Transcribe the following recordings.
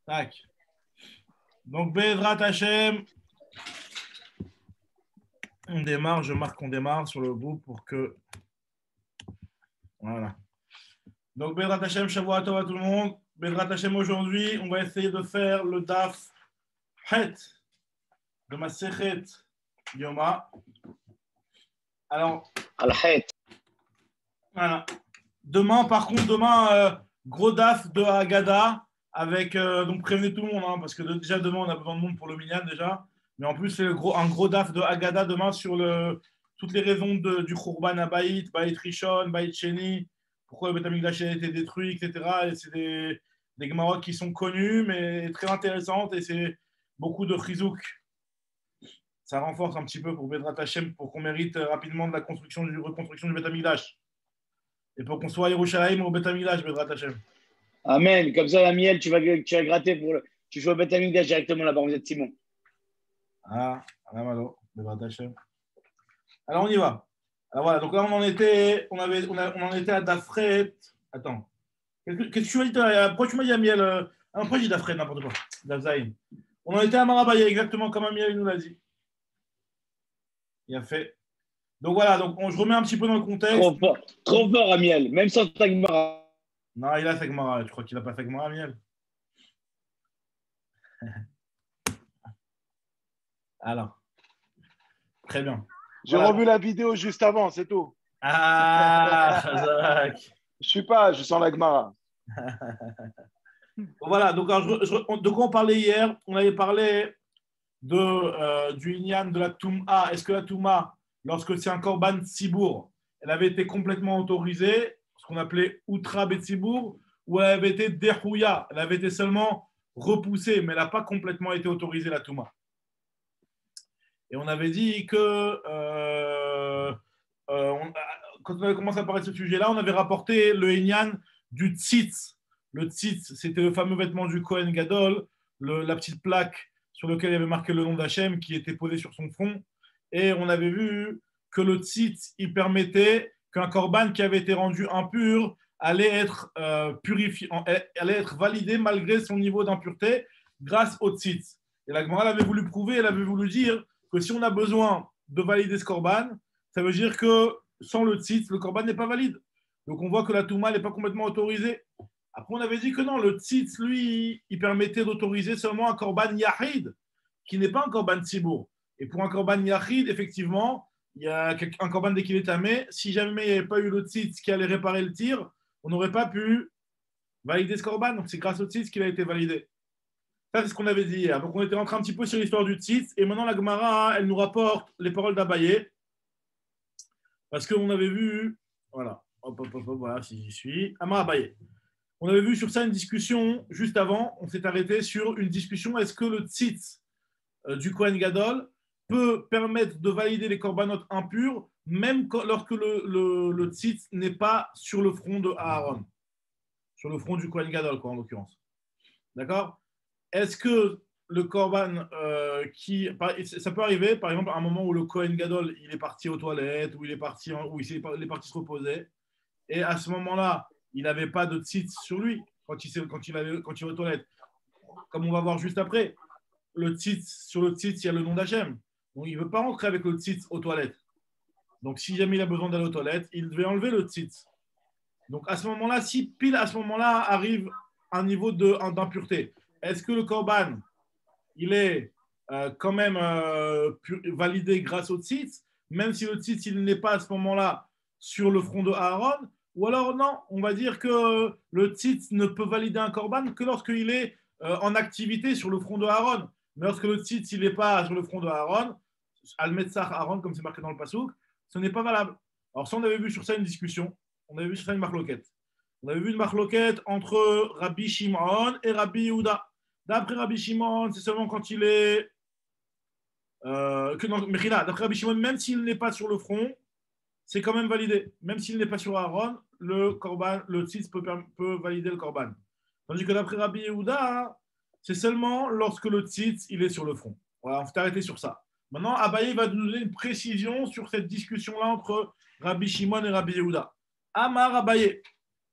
Tac. Donc, Bezrat Hashem, on démarre. Je marque qu'on démarre sur le groupe pour que. Voilà. Donc, Bezrat Hashem, Shavua Tov à tout le monde. Bezrat Hashem, aujourd'hui, on va essayer de faire le Daf Het de ma Sechet Yoma. Alors, Al-Hayt. voilà. Demain, par contre, gros Daf de Haggadah avec. Donc, prévenez tout le monde, hein, parce que déjà, demain, on a besoin de monde pour le Minyan déjà. Mais en plus, c'est un gros Daf de Haggadah demain sur toutes les raisons du Khurban à Baït, Baït Rishon, Baït Sheni, pourquoi le Beth Amikdash a été détruit, etc. Et c'est des Gemarot qui sont connus, mais très intéressantes. Et c'est beaucoup de Chizouk. Ça renforce un petit peu pour Bezrat Hashem, pour qu'on mérite rapidement de la reconstruction du Beth Amikdash. Et pour qu'on soit à Yerushalayim ou au Beth Amikdash, Bezrat Hashem. Amen. Comme ça, la miel, tu vas gratter tu joues au Beth Amikdash directement là-bas. Vous êtes Simon. Ah, Ramalo, Bezrat Hashem. Alors, on y va. Alors voilà, donc là, on en était à Dafret. Attends. Qu'est-ce que tu m'as dit? Pourquoi tu m'as dit Amiel? Pourquoi j'ai dit Dafret, n'importe quoi. Dafzaïm. On en était à Marabaye, exactement comme Amiel nous l'a dit. Il a fait. Donc voilà, je remets un petit peu dans le contexte. Trop fort, Amiel. Même sans Tagmara. Non, il a Tagmara. Je crois qu'il n'a pas Tagmara, Amiel. Alors. Très bien. J'ai revu la vidéo juste avant, c'est tout. Ah, Chazak. Je sens la Gemara. Voilà, donc on parlait hier, on avait parlé du Inyan de la Touma. Est-ce que la Touma, lorsque c'est un Korban Tzibour, elle avait été complètement autorisée, ce qu'on appelait Outra Betzibour, ou elle avait été Dehouya, elle avait été seulement repoussée, mais elle n'a pas complètement été autorisée, la Touma. Et on avait dit que quand on avait commencé à parler de ce sujet-là, on avait rapporté le Inyan du Tzitz. Le Tzitz, c'était le fameux vêtement du Kohen Gadol, la petite plaque sur laquelle il y avait marqué le nom d'Hachem qui était posé sur son front. Et on avait vu que le Tzitz, il permettait qu'un korban qui avait été rendu impur allait être purifié, allait être validé malgré son niveau d'impureté grâce au Tzitz. Et la Gemara avait voulu prouver, elle avait voulu dire que si on a besoin de valider ce korban, ça veut dire que sans le tzitz, le korban n'est pas valide. Donc on voit que la touma n'est pas complètement autorisée. Après, on avait dit que non, le tzitz, lui, il permettait d'autoriser seulement un korban yahid, qui n'est pas un korban tzibour. Et pour un korban yahid, effectivement, il y a un korban dès qu'il est tamé. Si jamais il n'y avait pas eu le tzitz qui allait réparer le tir, on n'aurait pas pu valider ce korban. Donc c'est grâce au tzitz qu'il a été validé. Ça, c'est ce qu'on avait dit hier. Donc, on était rentré un petit peu sur l'histoire du tzitz. Et maintenant, la Gemara, elle nous rapporte les paroles d'Abaye. Parce qu'on avait vu. Voilà. Voilà, si j'y suis. Amar Abaye. On avait vu sur ça une discussion juste avant. On s'est arrêté sur une discussion. Est-ce que le tzitz du Kohen Gadol peut permettre de valider les korbanot impurs, même lorsque le tzitz n'est pas sur le front de Aaron? Sur le front du Kohen Gadol, quoi, en l'occurrence. D'accord? Est-ce que le korban ça peut arriver, par exemple, à un moment où le Kohen Gadol il est parti aux toilettes, où il est parti se reposer, et à ce moment-là, il n'avait pas de tzitz sur lui quand il est aux toilettes. Comme on va voir juste après, sur le tzitz, il y a le nom d'Hachem. Donc, il ne veut pas rentrer avec le tzitz aux toilettes. Donc, si jamais il a besoin d'aller aux toilettes, il devait enlever le tzitz. Donc, à ce moment-là, si pile à ce moment-là arrive un niveau d'impureté, est-ce que le korban, il est quand même validé grâce au tzitz, même si le tzitz, il n'est pas à ce moment-là sur le front de Aaron? Ou alors non, on va dire que le tzitz ne peut valider un korban que lorsqu'il est en activité sur le front de Aaron. Mais lorsque le tzitz, il n'est pas sur le front de Aaron, Al-Metzach Aaron, comme c'est marqué dans le Passouk, ce n'est pas valable. Alors ça, on avait vu sur ça une discussion, on avait vu sur ça une marloquette. On avait vu une marloquette entre Rabbi Shimon et Rabbi Yehuda. D'après Rabbi Shimon, c'est seulement quand il est. D'après Rabbi Shimon, même s'il n'est pas sur le front, c'est quand même validé. Même s'il n'est pas sur Aaron, le tzitz peut valider le korban. Tandis que d'après Rabbi Yehuda, c'est seulement lorsque le tzitz il est sur le front. Voilà, on s'est arrêté sur ça. Maintenant, Abaye va nous donner une précision sur cette discussion-là entre Rabbi Shimon et Rabbi Yehuda. Amar Abaye,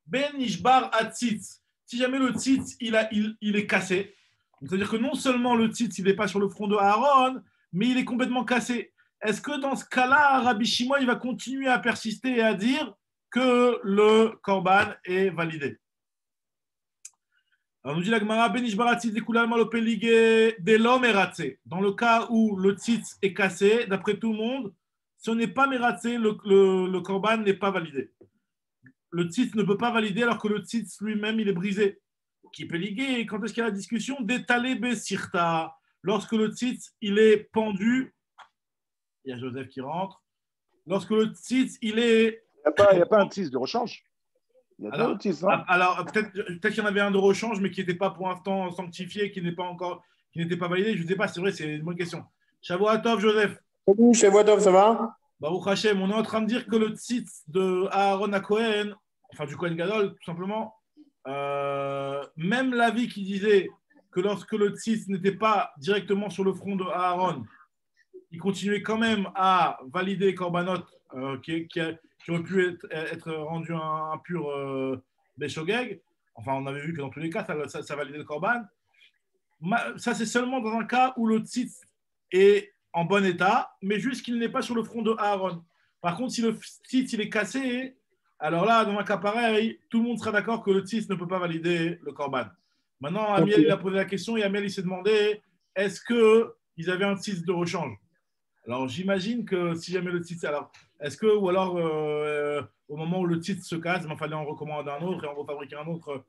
Ben Ishbar Atzitz. Si jamais le tzitz il est cassé, Donc, c'est-à-dire que non seulement le tzitz, il n'est pas sur le front de Aaron, mais il est complètement cassé. Est-ce que dans ce cas-là, Rabbi Shimon, il va continuer à persister et à dire que le korban est validé? Alors, nous dit la Gemara, Benish Baratzit Zekulal Malopelige de l'homme eratzé. Dans le cas où le tzitz est cassé, d'après tout le monde, ce n'est pas meratzé, le korban n'est pas validé. Le tzitz ne peut pas valider alors que le tzitz lui-même, il est brisé. Qui peut liguer? Quand est-ce qu'il y a la discussion? D'étaler besirta. Lorsque le tzitz, il est pendu, il y a Joseph qui rentre. Lorsque le tzitz, il est. Il n'y a pas un tis de rechange. Il y a deux tis, hein. Alors peut-être qu'il y en avait un de rechange, mais qui n'était pas pour l'instant sanctifié, qui n'était pas validé. Je ne sais pas, c'est vrai, c'est une bonne question. Shavuot Joseph. Salut, Shavuot, ça va? Baruch Hashem, on est en train de dire que le tzitz de Aaron à Cohen, enfin du Cohen Gadol, tout simplement, même l'avis qui disait que lorsque le tzitz n'était pas directement sur le front de Aaron, il continuait quand même à valider les korbanot qui auraient pu être rendus impurs Beshogeg. Enfin, on avait vu que dans tous les cas, ça validait le korban. Ça, c'est seulement dans un cas où le tzitz est en bon état, mais juste qu'il n'est pas sur le front de Aaron. Par contre, si le tzitz il est cassé, alors là, dans un cas pareil, tout le monde sera d'accord que le tzitz ne peut pas valider le korban. Maintenant, Amiel il a posé la question et Amiel il s'est demandé est-ce qu'ils avaient un tzitz de rechange? Alors, j'imagine que si jamais le tzitz, alors, est-ce que, ou alors, au moment où le tzitz se casse, il fallait en recommander un autre et en refabriquer un autre.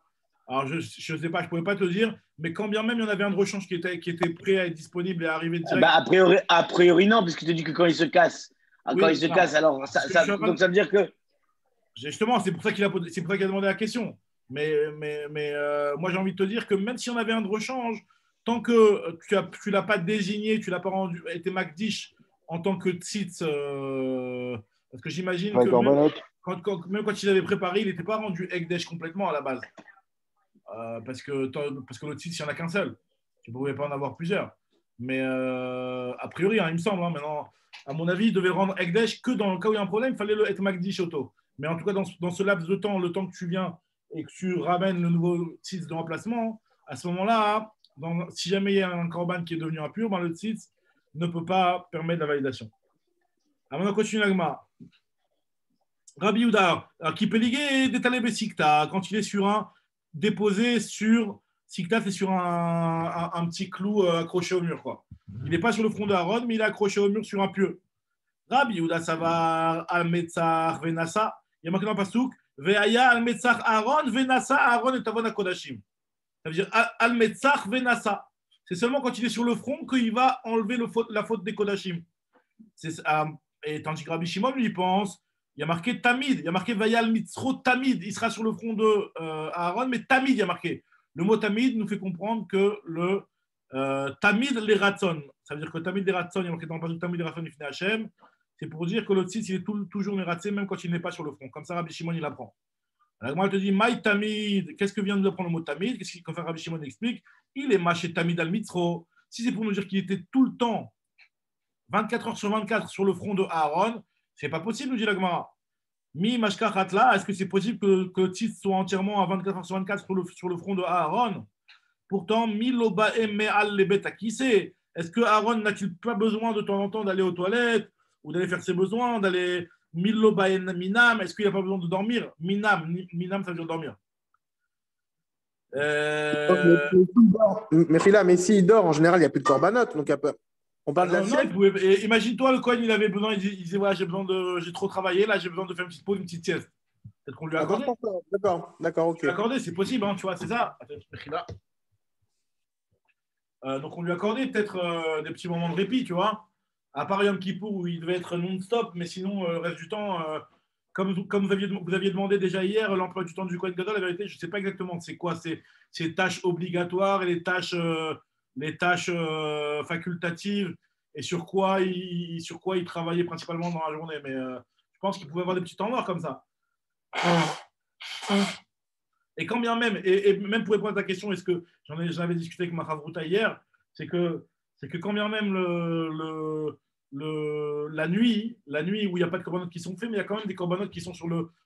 Alors, je ne sais pas, je ne pouvais pas te dire, mais quand bien même il y en avait un de rechange qui était prêt à être disponible et à arriver direct. Bah, a priori, non, puisque tu te dis que quand il se casse, alors donc ça veut dire que. Justement, c'est pour ça qu'il a demandé la question. Mais moi, j'ai envie de te dire que même si on avait un de rechange, tant que tu ne l'as pas désigné, tu ne l'as pas été Makdish en tant que tzitz, parce que j'imagine que même quand il avait préparé, il n'était pas rendu Ekdesh complètement à la base. Parce que le tzitz, il n'y en a qu'un seul. Tu ne pouvais pas en avoir plusieurs. Mais a priori, hein, il me semble, hein, maintenant, à mon avis, il devait rendre Ekdesh que dans le cas où il y a un problème, il fallait être Makdish auto. Mais en tout cas, dans ce laps de temps, le temps que tu viens et que tu ramènes le nouveau tzitz de remplacement, à ce moment-là, si jamais il y a un korban qui est devenu impur, le tzitz ne peut pas permettre la validation. Alors, on continue l'agma. Rabbi Yehuda, qui peut liguer d'étaler Besikta, quand il est déposé sur Sikta, c'est sur un petit clou accroché au mur, quoi. Il n'est pas sur le front d'Aaron, mais il est accroché au mur sur un pieu. Rabbi Yehuda, ça va al-Metzar Venasa. Il y a marqué dans le pasouk Ve'aya al-Metzar Aaron Venasa Aaron et Tavon Kodashim. Ça veut dire al-Metzar Venasa. C'est seulement quand il est sur le front qu'il va enlever la faute des Kodashim. Et tandis que Rabbi Shimon lui pense, il y a marqué Tamid, il y a marqué Vayal Mitzro Tamid, il sera sur le front de Aaron, mais Tamid, il y a marqué. Le mot Tamid nous fait comprendre que le Tamid les Ratson, ça veut dire que Tamid les Ratson, il y a marqué dans le passage Tamid les Ratson, il finit Hachem, c'est pour dire que le tzitz, il est toujours Meratzé, même quand il n'est pas sur le front. Comme ça, Rabbi Shimon, il apprend. Alors, moi, je te dis, Maï Tamid, qu'est-ce que vient de nous apprendre le mot Tamid? Qu'est-ce que Rabbi Shimon explique? Il est Maché Tamid al Mitzro. Si c'est pour nous dire qu'il était tout le temps, 24 heures sur 24, sur le front de Aaron, c'est pas possible, nous dit la Gemara. Mi Mashka Hatla, est-ce que c'est possible que le tzitz soit entièrement à 24 heures sur 24 sur le front de Aaron? Pourtant, Mi Loba Me'al Lebeta, qui sait? Est-ce que Aaron n'a-t-il pas besoin de temps en temps d'aller aux toilettes ou d'aller faire ses besoins, d'aller Miloba Minam? Est-ce qu'il n'a pas besoin de dormir? Minam, ça veut dire dormir. Mais s'il dort, en général, il n'y a plus de korbanot. Donc, on parle de la sieste. Imagine-toi, le Cohen, il avait besoin, il disait ouais, j'ai trop travaillé, là, j'ai besoin de faire une petite pause, une petite sieste. Peut-être qu'on lui a accordé. D'accord, ok. Accordé, c'est possible, hein, tu vois, c'est ça. Donc, on lui a accordé peut-être des petits moments de répit, tu vois. À part Yom Kippour où il devait être non-stop, mais sinon, le reste du temps, comme vous aviez demandé déjà hier, l'emploi du temps du Kohen Gadol, la vérité, je ne sais pas exactement c'est quoi ces tâches obligatoires et les tâches facultatives et sur quoi il travaillait principalement dans la journée. Mais je pense qu'il pouvait avoir des petits temps noirs comme ça. Et quand bien même, et même pour répondre à ta question, est-ce que j'en avais discuté avec ma Chavruta hier, c'est que quand bien même la nuit où il n'y a pas de corbanotes qui sont faits, mais il y a quand même des corbanotes qui sont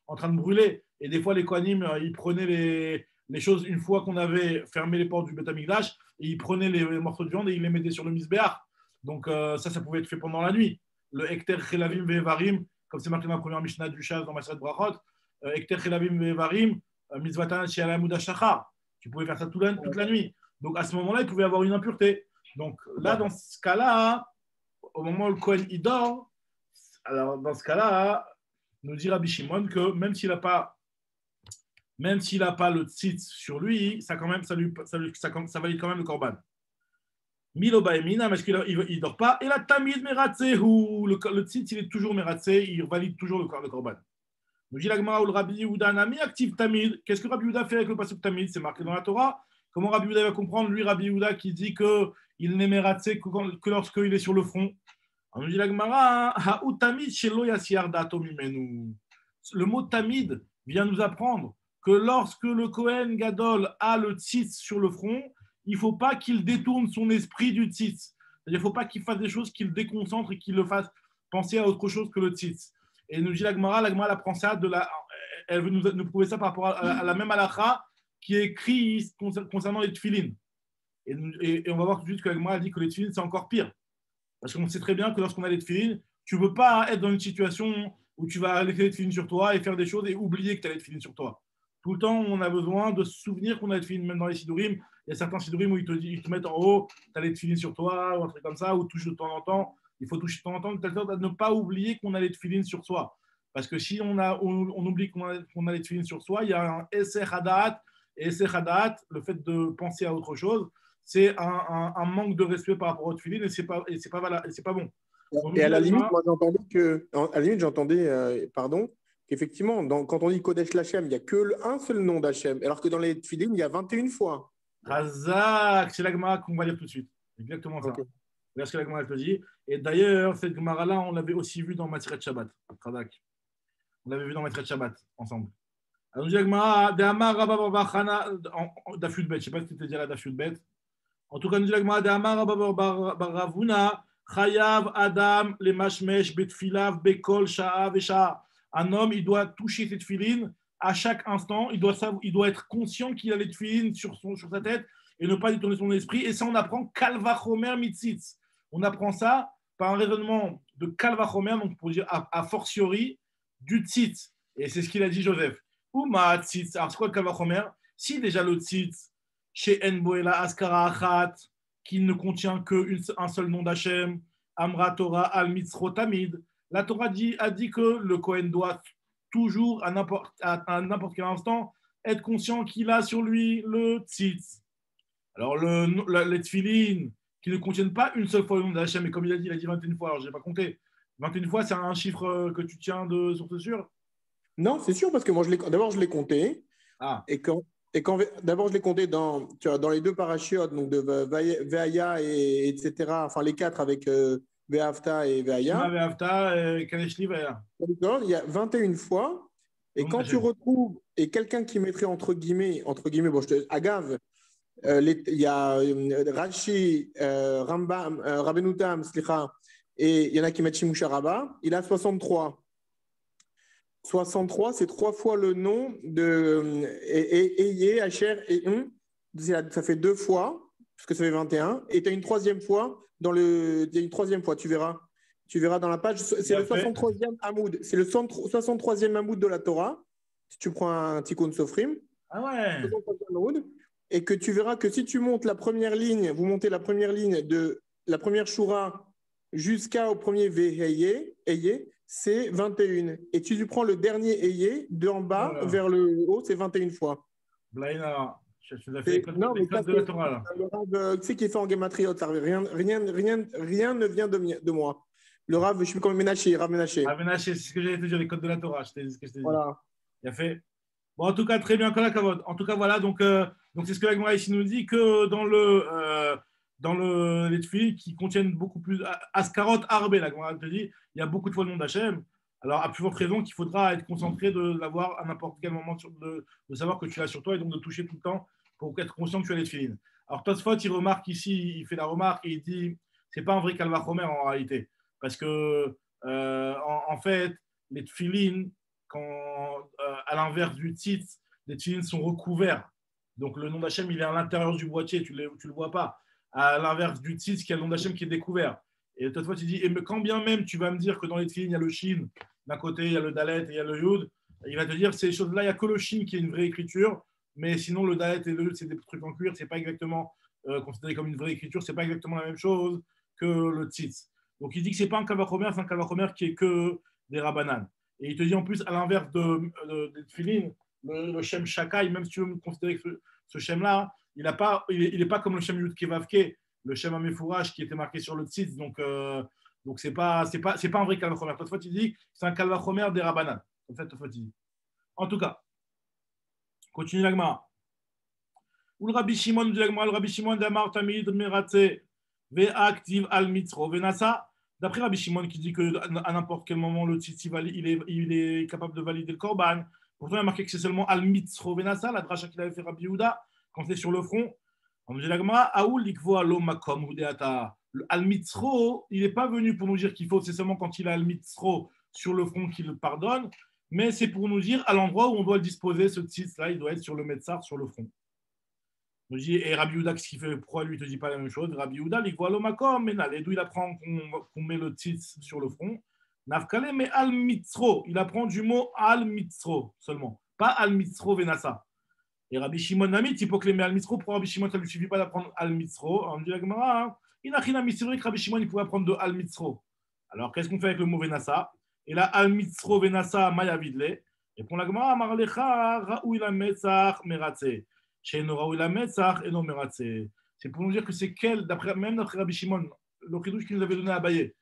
en train de brûler. Et des fois, les Kohanim, ils prenaient les choses une fois qu'on avait fermé les portes du Beth Amikdash, et il prenait les morceaux de viande et il les mettait sur le Misbéach. Donc ça pouvait être fait pendant la nuit. Le Ekter Chelavim Vevarim, comme c'est marqué dans la première Mishnah du Shas dans Maseret Brachot, Ekter Chelavim Vevarim, Mitzvatan Shealamud Shachar. Tu pouvais faire ça toute la nuit. Donc à ce moment-là, il pouvait avoir une impureté. Donc là, dans ce cas-là, au moment où le Kohen il dort, alors dans ce cas-là, nous dit Rabbi Shimon que même s'il n'a pas le tzitz sur lui, ça valide quand même le korban. Milo Baemina, parce qu'il ne dort pas. Et la tamid meratzehu, le tzitz, il est toujours meratzeh, il valide toujours le korban. Nous dit la Gemara ou le Rabbi Yehuda, Nami active tamid. Qu'est-ce que Rabbi Yehuda fait avec le pasuk tamid? C'est marqué dans la Torah. Comment Rabbi Yehuda va comprendre, lui, Rabbi Yehuda, qui dit qu'il n'est meratzeh que lorsqu'il est sur le front? On nous dit la Gemara, Ha'u tamid shelo yasiar dato mimenu. Le mot tamid vient nous apprendre que lorsque le Kohen Gadol a le tzitz sur le front, il ne faut pas qu'il détourne son esprit du tzitz. Il ne faut pas qu'il fasse des choses qui le déconcentrent et qui le fassent penser à autre chose que le tzitz. Et nous dit la Gemara apprend ça elle veut nous prouver ça par rapport à la même halakha qui est écrite concernant les tefilines. Et on va voir tout de suite que la Gemara dit que les tefilines, c'est encore pire. Parce qu'on sait très bien que lorsqu'on a les tefilines, tu ne veux pas être dans une situation où tu vas laisser les tefilines sur toi et faire des choses et oublier que tu as les tefilines sur toi. Tout le temps, on a besoin de se souvenir qu'on a les tefilines, même dans les sidurim. Il y a certains sidurim où ils te mettent en haut, tu as les tefilines sur toi, ou un truc comme ça, ou touche de temps en temps. Il faut toucher de temps en temps, de telle sorte à ne pas oublier qu'on a les tefilines sur soi. Parce que si on oublie qu'on a les tefilines sur soi, il y a un esser hadat. Et esser hadat, le fait de penser à autre chose, c'est un manque de respect par rapport aux tefilines et c'est pas bon. Et à la limite, moi j'entendais qu'effectivement, quand on dit Kodesh Lachem, il n'y a un seul nom d'Hachem, alors que dans les tefilines, il y a 21 fois. Razak, c'est la Gemara qu'on va lire tout de suite. Exactement ça. Okay. Regarde ce que la Gemara te dit. Et d'ailleurs, cette Gemara-là, on l'avait aussi vue dans Maseret Shabbat. Razak. On l'avait vu dans Maseret Shabbat ensemble. Alors, nous dit la Gemara, De'amar Rabba Bar Chana, Daf Yud Bet. Je ne sais pas si tu étais déjà là, Daf Yud Bet. En tout cas, nous dit la Gemara, De'amar Rabba Bar Ravuna, Chayav Adam, les Mashmesh, Betfilav, Bekol, Sha'a, Vesha. Un homme, il doit toucher cette filine à chaque instant. Il doit être conscient qu'il a les tefilines sur sa tête et ne pas détourner son esprit. Et ça, on apprend Kalvachomer Mitzitz. On apprend ça par un raisonnement de Kalvachomer, donc pour dire a fortiori du tzitz. Et c'est ce qu'il a dit Joseph. Ouma tzitz. Alors, c'est quoi le Kalvachomer? Si déjà le tzitz, chez Enboela Askara Achat, qui ne contient qu'un seul nom d'Hachem, Amra Torah Al Mitzro Tamid, la Torah a dit que le Kohen doit toujours, à n'importe quel instant, être conscient qu'il a sur lui le tzitz. Alors, les tefilines qui ne contiennent pas une seule fois le nom d'Hachem, mais comme il a dit 21 fois, alors je n'ai pas compté. 21 fois, c'est un chiffre que tu tiens de source sûre? Non, c'est sûr, parce que moi, d'abord, je l'ai compté. Ah. D'abord, je l'ai compté dans les deux parachiotes, donc de Veaya, etc., enfin les quatre avec Ve'afta et Veaya. Ve'afta et Kaneshli Veaya. Il y a 21 fois. Et quand tu retrouves, et quelqu'un qui mettrait entre guillemets, bon, Agave, il y a Rashi, Rambam, Rabbeinu Tam, et il y en a qui mettent Shimusha Rabba, il a 63. 63, c'est 3 fois le nom de Eye, Hacher et ça fait 2 fois, parce que ça fait 21. Et tu as une troisième fois, tu verras. Tu verras dans la page, c'est le 63e Hamoud. C'est le 63e Hamoud de la Torah. Si tu prends un Tikkun Sofrim. Ah ouais. Et que tu verras que si tu montes la première ligne, vous montez la première ligne de la première Shura jusqu'au premier Veheye, c'est 21. Et tu prends le dernier Eye, d'en bas vers le haut, c'est 21 fois. Blaïna, je l'ai fait les codes de la Torah là. Le Rav, tu sais qui est fait en Gematriot, rien ne vient de moi. Le Rav, je suis comme Ménaché, Rav Ménaché. Rav Ménaché, c'est ce que j'allais te dire, les codes de la Torah. Je t'ai dit ce que je t'ai dit. Voilà. Il a fait. Bon, en tout cas, très bien, Kolakavod. En tout cas, voilà, donc c'est ce que la Gemara ici nous dit que dans les tefilines qui contiennent beaucoup plus Askarot Arbe, la Gemara te dit, il y a beaucoup de fois le nom d'Hachem. Alors, à plus forte raison qu'il faudra être concentré de l'avoir à n'importe quel moment, de savoir que tu l'as sur toi et donc de toucher tout le temps pour être conscient que tu as les tefilines. Alors, Tosfot, il remarque ici, il fait la remarque et il dit, c'est pas un vrai Kalvachomer en réalité. Parce que, en fait, les tefilines, à l'inverse du tzitz, les tefilines sont recouverts Donc le nom d'Hachem, il est à l'intérieur du boîtier, tu ne le vois pas. À l'inverse du tzitz, qui est le nom d'Hachem qui est découvert. Et toutefois, tu dis, et quand bien même tu vas me dire que dans les tefilin, il y a le shin, d'un côté, il y a le dalet et il y a le yud, il va te dire, ces choses-là, il n'y a que le shin qui est une vraie écriture, mais sinon, le dalet et le yud, c'est des trucs en cuir, c'est pas exactement considéré comme une vraie écriture, c'est pas exactement la même chose que le tzitz. Donc il dit que c'est pas un kavachomer, c'est un kavachomer qui est que des rabbanan. Et il te dit en plus, à l'inverse des tefilin, le Shem Shakai, même si tu veux considérer que ce Shem-là, il n'est pas comme le Shem Yud Kevavke, le Shem Amefourage qui était marqué sur le tzitz. Donc c'est pas un vrai Kalvachomer. Toutefois, tu dis c'est un Kalvachomer des Rabbanan. En fait, toutefois, tu dis. En tout cas, continue l'Agmara. Ou le Rabbi Shimon dit l'Agmara, le Rabbi Shimon d'Amar Tamid Meratze Ve'aktiv al Mitzro Venasa. D'après Rabbi Shimon qui dit qu'à n'importe quel moment le tzitz il est capable de valider le korban. Pourtant, il a marqué que c'est seulement al Mitzro Venasa, la dracha qu'il avait fait Rabbi Yehuda quand c'est sur le front. On nous dit l'Agmara, Aoul likvo alo makom hudeata. Le al Mitzro, il n'est pas venu pour nous dire qu'il faut, c'est seulement quand il a al Mitzro sur le front qu'il le pardonne, mais c'est pour nous dire à l'endroit où on doit le disposer, ce tzitz-là, il doit être sur le Metzar, sur le front. On nous dit, et Rabbi Yehuda, qu'est-ce qu'il fait? Pourquoi lui ne te dit pas la même chose? Rabbi Yehuda, likvo alo makom, mais d'où il apprend qu'on met le tzitz sur le front? Nafkale, mais al Mitzro, il apprend du mot al Mitzro seulement, pas al Mitzro venasa. Et Rabbi Shimon Namit, il peut clémer al Mitzro. Pour Rabbi Shimon, ça ne lui suffit pas d'apprendre al Mitzro. On dit la Gemara, Inachinami, c'est vrai que Rabbi Shimon, il pouvait apprendre de al Mitzro. Alors, qu'est-ce qu'on fait avec le mot venasa? Et là, al Mitzro venasa maya vidle. Et pour la Gemara, Marlecha, Raoui la Metzach meratze. Chez no Raoui la Metzach et no meratze. C'est pour nous dire que c'est même d'après Rabbi Shimon, le chidouche qu'il nous avait donné à Abaye,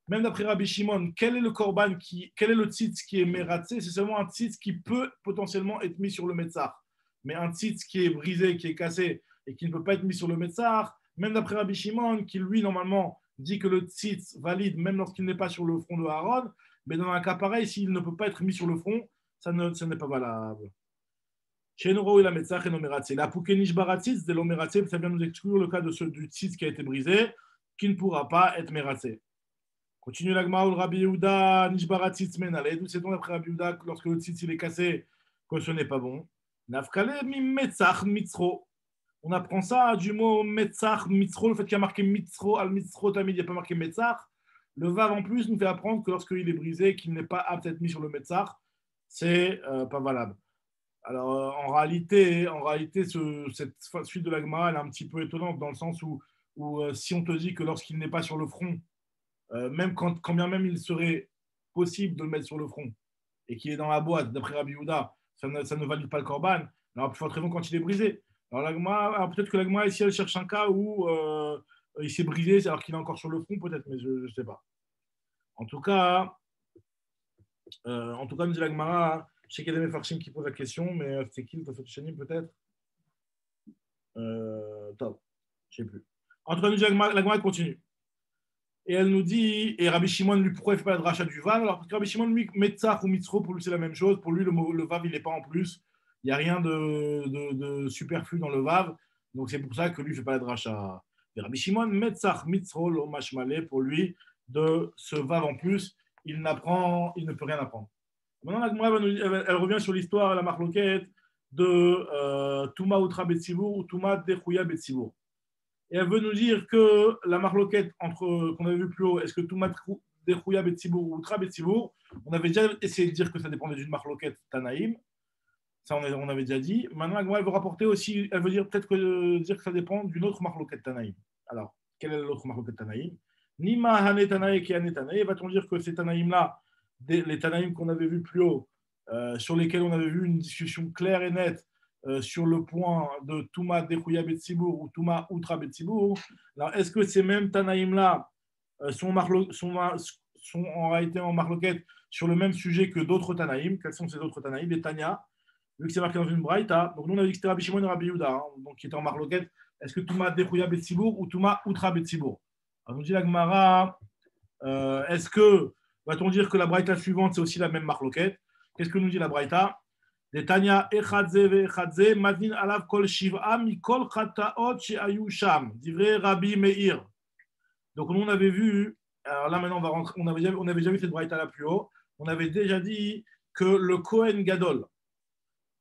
même d'après Rabbi Shimon, quel est le korban, quel est le tzitz qui est meratze? C'est seulement un tzitz qui peut potentiellement être mis sur le Metzach. Mais un tzitz qui est brisé, qui est cassé et qui ne peut pas être mis sur le Metzar, même d'après Rabbi Shimon, qui lui, normalement, dit que le tzitz valide même lorsqu'il n'est pas sur le front de Aaron, mais dans un cas pareil, s'il ne peut pas être mis sur le front, ça n'est pas valable. Chez Noro et la Metzar et Nomeratse. La Poukenish Baratzitz de l'Omeratse, ça vient nous exclure le cas du tzitz qui a été brisé, qui ne pourra pas être Meratse. Continue l'Agma ou Rabbi Yehuda, Nishbaratzitz Menale. D'où c'est donc d'après Rabbi Yehuda, lorsque le tzitz il est cassé, que ce n'est pas bon. Nafkale mi metzach mitzro. On apprend ça du mot metzach mitzro, le fait qu'il y a marqué mitzro, al mitzro tamid, il n'y a pas marqué metzach. Le vav en plus nous fait apprendre que lorsqu'il est brisé, qu'il n'est pas apte à être mis sur le metzach, c'est pas valable. Alors en réalité cette suite de la Gemara, elle est un petit peu étonnante dans le sens où si on te dit que lorsqu'il n'est pas sur le front, même quand bien même il serait possible de le mettre sur le front et qu'il est dans la boîte, d'après Rabbi Yehuda, ça ne valide pas le korban. Alors, plus forte raison quand il est brisé. Alors, peut-être que l'Agma, ici, elle cherche un cas où il s'est brisé alors qu'il est encore sur le front, peut-être, mais je ne sais pas. En tout cas, nous dit l'Agmara, je sais qu'il y a des Mefarshim qui posent la question, mais c'est qui le Tafot Shanim, peut-être Top, je ne sais plus. En tout cas, nous dit l'Agmara continue. Et elle nous dit, et Rabbi Shimon, lui, pourquoi il ne fait pas le rachat du Vav? Alors, parce que Rabbi Shimon, lui, Metzach ou Mitzro, pour lui, c'est la même chose. Pour lui, le Vav, il n'est pas en plus. Il n'y a rien de superflu dans le Vav. Donc, c'est pour ça que lui, il ne fait pas le rachat. Et Rabbi Shimon, Metzach, Mitzro, l'Omash Malé, pour lui, de ce Vav en plus, il ne peut rien apprendre. Maintenant, elle revient sur l'histoire, la marloquette de Touma Outra Betsibour ou Touma Dechouya Betsibour. Et elle veut nous dire que la marloquette qu'on avait vu plus haut, est-ce que Toumat Dechouya Betsibour ou Outra Betsibour, on avait déjà essayé de dire que ça dépendait d'une marloquette Tanaïm. Ça, on avait déjà dit. Maintenant, elle veut rapporter aussi, elle veut dire peut-être dire que ça dépend d'une autre marloquette Tanaïm. Alors, quelle est l'autre marloquette Tanaïm? Nima Hane Tanaï qui Hane Tanaï. Va-t-on dire que ces Tanaïm-là, les Tanaïm qu'on avait vu plus haut, sur lesquels on avait vu une discussion claire et nette, sur le point de Touma Dechouya Betsibour ou Touma Outra Betsibour. Alors, est-ce que ces mêmes Tanaïm-là sont en réalité en marloquette sur le même sujet que d'autres Tanaïm? Quels sont ces autres Tanaïm? Les Tanya, vu que c'est marqué dans une braïta. Donc, nous, on a dit que c'était Rabbi Shimon et Rabbi Yehuda, donc qui étaient en marloquette. Est-ce que Touma Dechouya Betsibour ou Touma Outra Betsibour? Alors, nous dit la Gemara, est-ce que, va-t-on dire que la braïta suivante, c'est aussi la même marloquette? Qu'est-ce que nous dit la braïta? Tanya echadze ve'echadze madin alav kol shiv'a mikol chataot she'ayu sham. Divrei Rabbi Meir. Donc nous on avait vu, alors là maintenant on va rentrer, on avait déjà vu cette braïta là plus haut. On avait déjà dit que le Kohen Gadol,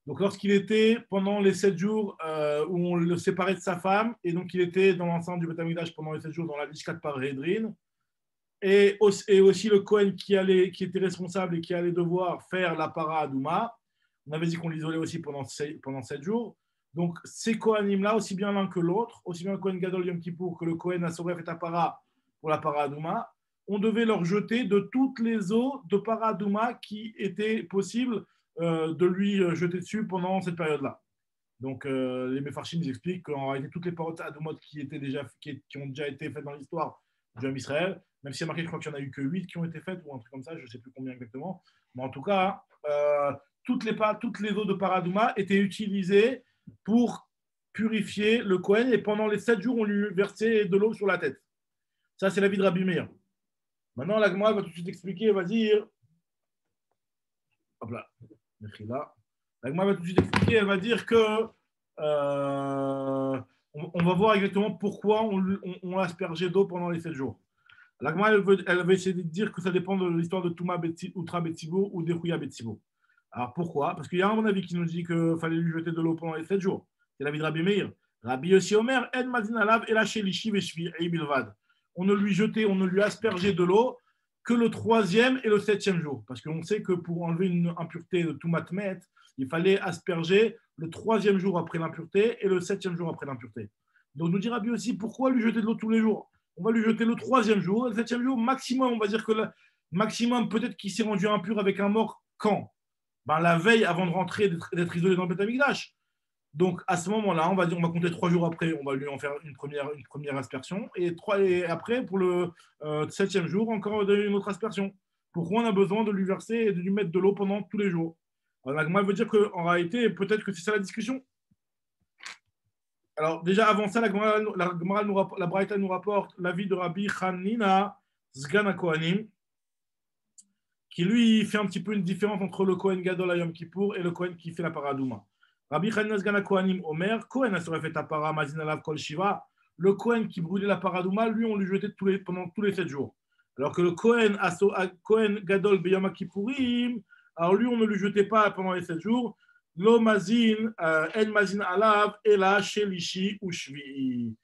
Donc, lorsqu'il était pendant les 7 jours où on le séparait de sa femme, et donc il était dans l'enceinte du Beth Amikdash pendant les 7 jours dans la Lishkat Parhédrin, et aussi le Kohen qui était responsable et qui allait devoir faire la para Adouma. On avait dit qu'on l'isolait aussi pendant 7 jours. Donc, ces Kohanim-là, aussi bien l'un que l'autre, aussi bien le Kohen Gadol Yom Kippour que le Kohen Asoref et Tapara pour la para Adouma, on devait leur jeter de toutes les eaux de para Adouma qui étaient possibles de lui jeter dessus pendant cette période-là. Donc, les Mefarshim ils expliquent qu'en réalité, toutes les paroles Adoumot qui ont déjà été faites dans l'histoire du Ham Israël, même s'il y a marqué, je crois qu'il n'y en a eu que 8 qui ont été faites, ou un truc comme ça, je ne sais plus combien exactement. Mais en tout cas, toutes les eaux de Paradouma étaient utilisées pour purifier le Kohen, et pendant les 7 jours, on lui versait de l'eau sur la tête. Ça, c'est l'avis de Rabbi Meir. Maintenant, la Gemara va tout de suite expliquer, elle va dire. Hop là, la Gemara va tout de suite expliquer, elle va dire que. On va voir exactement pourquoi on l'a aspergé d'eau pendant les 7 jours. La Gemara, elle veut essayer de dire que ça dépend de l'histoire de Touma Outra Betsibo ou d'Echouya Betsibo. Alors pourquoi? Parce qu'il y a un bon avis qui nous dit qu'il fallait lui jeter de l'eau pendant les 7 jours. C'est l'avis de Rabbi Meir. Rabbi Yossi Omer, En Mazin Alav, Elaché Lishi Veshvi Eibilvad. On ne lui aspergeait de l'eau que le 3e et le 7e jour. Parce qu'on sait que pour enlever une impureté de Toumat Met, il fallait asperger le 3e jour après l'impureté et le 7e jour après l'impureté. Donc nous dit Rabbi aussi, pourquoi lui jeter de l'eau tous les jours? On va lui jeter le 3e jour, le 7e jour, maximum, on va dire que le maximum, peut-être qu'il s'est rendu impur avec un mort quand? La veille avant de rentrer, d'être isolé dans le Beth Amikdash. Donc à ce moment-là, on va compter 3 jours après, on va lui en faire une première aspersion, et après, pour le 7e jour, encore une autre aspersion. Pourquoi on a besoin de lui verser et de lui mettre de l'eau pendant tous les jours? Alors, la Gemara veut dire qu'en réalité, peut-être que c'est ça la discussion. Alors déjà, avant ça, la Braïta nous rapporte l'avis de Rabbi Hanina Sgan Kohanim, qui lui fait un petit peu une différence entre le Kohen Gadol à Yom Kippour et le Kohen qui fait la paradouma. Rabbi Hanina Sgan Kohanim Omer, Kohen a fait ta para mazin alav kol shiva. Le Kohen qui brûlait la paradouma, lui, on lui jetait pendant tous les 7 jours. Alors que le Kohen Gadol Beyam Kippourim, alors lui, on ne lui jetait pas pendant les 7 jours. Lo mazin, en mazin alav, ela shelishi ou shvi'i.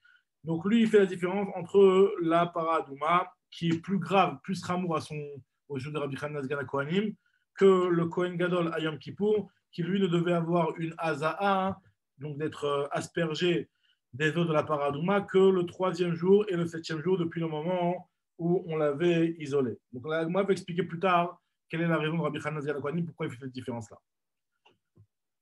Donc lui, il fait la différence entre la paradouma, qui est plus grave, plus ramour au jour de Rabbi Hanina Sgan Kohanim, que le Kohen Gadol à Yom Kippour, qui lui ne devait avoir une aza'a, donc d'être aspergé des eaux de la paradouma, que le 3e jour et le 7e jour depuis le moment où on l'avait isolé. Donc là, moi, je vais expliquer plus tard quelle est la raison de Rabbi Hanina Sgan Kohanim, pourquoi il fait cette différence-là.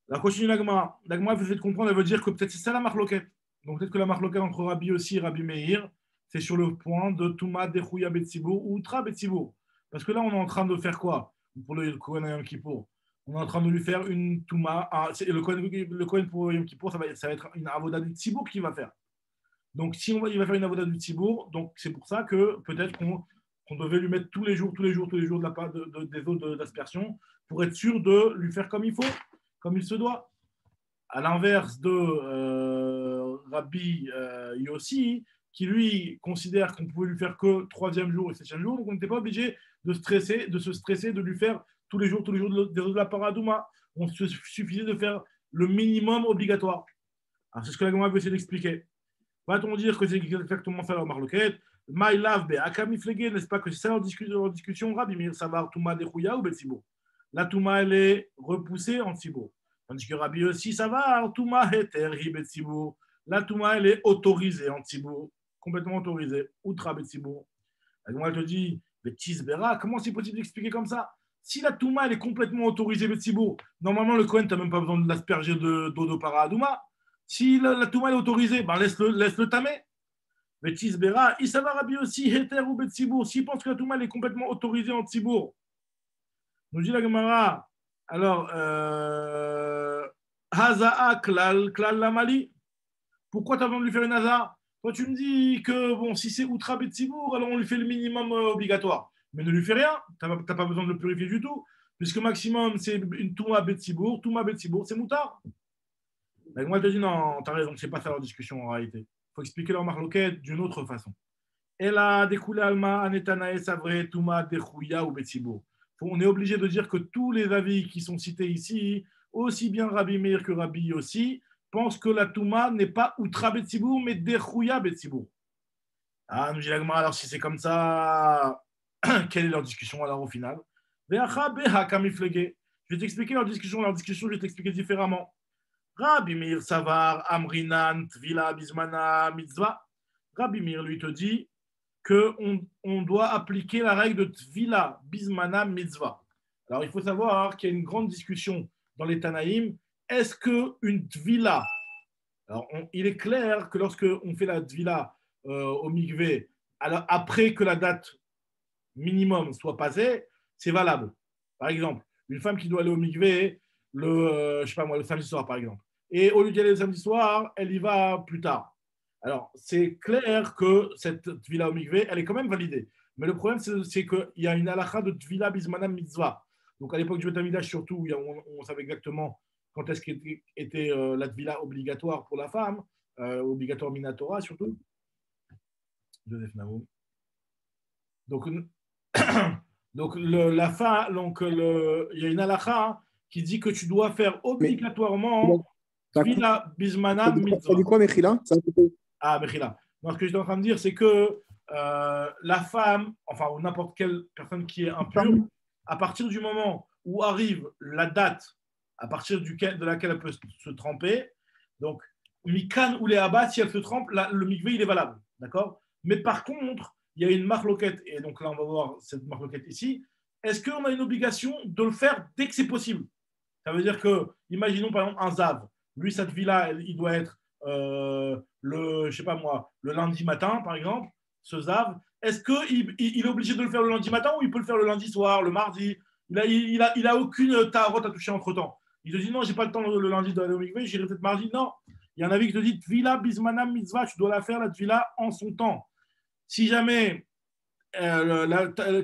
La continue l'Agma. L'Agma veut comprendre, elle veut dire que peut-être c'est ça la marloquette. Donc peut-être que la marloquette entre Rabbi aussi et Rabbi Meir, c'est sur le point de Touma Dechouya Betsibour ou Tra Betsibour. Parce que là, on est en train de faire quoi pour le Kohen Yom Kippour? On est en train de lui faire une Touma. Le Kohen pour Yom Kippour, ça va être une avoda du Tzibour qu'il va faire. Donc il va faire une avoda du Tzibour. Donc c'est pour ça que peut-être qu'on devait lui mettre tous les jours des eaux d'aspersion pour être sûr de lui faire comme il faut, comme il se doit. À l'inverse de Rabbi Yossi, qui lui considère qu'on pouvait lui faire que 3e jour et 7e jour, donc on n'était pas obligé de se stresser, de lui faire tous les jours de la paradouma. On se suffisait de faire le minimum obligatoire. Alors c'est ce que la Gemara veut essayer d'expliquer. Va-t-on dire que c'est exactement ça la marloquette? My love be akamiflege, n'est-ce pas que c'est ça leur discussion? Rabbi Meir savar touma dechouya ou betsibour. La touma elle est repoussée en tzibour. Tandis que Rabbi aussi savar touma heter hi betsibour. La touma elle est autorisée en tzibour, complètement autorisée. Outra betsibour. La Gemara te dit betisbera, comment c'est possible d'expliquer comme ça? Si la touma elle est complètement autorisée betsibour, normalement le Kohen t'as même pas besoin de l'asperger d'eau de paradouma. Si la touma est autorisée, laisse-le tamer. Mais Tisbera, il s'avère Rabbi aussi, Heter ou Betsibour. S'il pense que la touma est complètement autorisée en Tzibour, nous dit la Gemara, alors, Haza'a klal lamali. Pourquoi tu as besoin de lui faire une Haza? Toi, tu me dis que bon, si c'est Outra Betsibour, alors on lui fait le minimum obligatoire. Mais ne lui fais rien, tu n'as pas besoin de le purifier du tout, puisque maximum, c'est une touma Betsibour, c'est moutard. Moi, je te dis non, tu as raison, c'est pas ça leur discussion en réalité. Il faut expliquer leur marloquette d'une autre façon. Elle a découlé Alma, Anetanae, Savre, Touma, Dechouya ou Betsibour. On est obligé de dire que tous les avis qui sont cités ici, aussi bien Rabbi Meir que Rabbi Yossi pensent que la Touma n'est pas Outra Betsibour, mais Derchouya Betsibour. Ah, nous dit la Gemara, alors si c'est comme ça, quelle est leur discussion alors au final? Je vais t'expliquer leur discussion, je vais t'expliquer différemment. Rabbi Meir Savar, Amrinan, Tvila, Bismana, Mitzvah. Rabbi Meir lui te dit qu'on doit appliquer la règle de Tvila, Bismana, Mitzvah. Alors il faut savoir qu'il y a une grande discussion dans les Tanaïm. Est-ce qu'une Tvila, alors il est clair que lorsque on fait la Tvila au mikvé, alors après que la date minimum soit passée, c'est valable. Par exemple, une femme qui doit aller au mikvé je sais pas moi, le samedi soir par exemple, et au lieu d'y aller le samedi soir, elle y va plus tard. Alors c'est clair que cette tvila au mikvé, elle est quand même validée. Mais le problème, c'est qu'il y a une halakha de tvila bismana mitzvah. Donc à l'époque du Beth Amikdash, surtout, on savait exactement quand est-ce qu'était la tvila obligatoire pour la femme, obligatoire minatora surtout. Joseph Naoum. Donc, la fin, il y a une halakha qui dit que tu dois faire obligatoirement Tvila Bismana Mitzvah. Ça dit quoi, Mechila? Ah, Mechila. Donc, ce que j'étais en train de dire, c'est que la femme, enfin, ou n'importe quelle personne qui est impure, à partir du moment où arrive la date à partir de laquelle elle peut se tremper, donc, Mikan ou les Abba, si elle se trempe, le mikvé, il est valable. D'accord? Mais par contre, il y a une marloquette, et donc là, on va voir cette marloquette ici. Est-ce qu'on a une obligation de le faire dès que c'est possible? Ça veut dire que, imaginons par exemple un Zav. Lui, cette vie-là, il doit être je sais pas moi, le lundi matin, par exemple, ce Zav. Est-ce qu'il est obligé de le faire le lundi matin ou il peut le faire le lundi soir, le mardi? Il a aucune tarotte à toucher entre-temps. Il te dit non, j'ai pas le temps le lundi d'aller au mikvé, j'irai peut-être mardi. Non. Il y en a qui te dit Tvila bismanam mitzvah, tu dois la faire la Tvila en son temps. Si jamais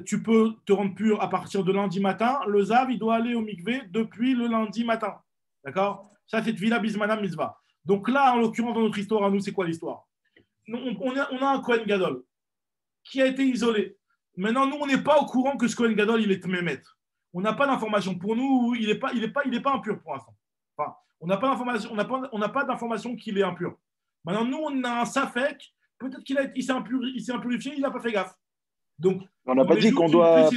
tu peux te rendre pur à partir de lundi matin, le Zav, il doit aller au mikvé depuis le lundi matin. D'accord? Ça, c'est Tvila bismanam mitzvah. Donc là, en l'occurrence, dans notre histoire, à nous, c'est quoi l'histoire? On a un Kohen Gadol qui a été isolé. Maintenant, nous, on n'est pas au courant que ce Kohen Gadol, il est Mémet. On n'a pas d'information. Pour nous, il n'est pas impur pour l'instant. Enfin, on n'a pas d'information qu'il est impur. Maintenant, nous, on a un Safek. Peut-être qu'il s'est impurifié, il n'a pas fait gaffe. Donc, on n'a pas dit qu'on doit.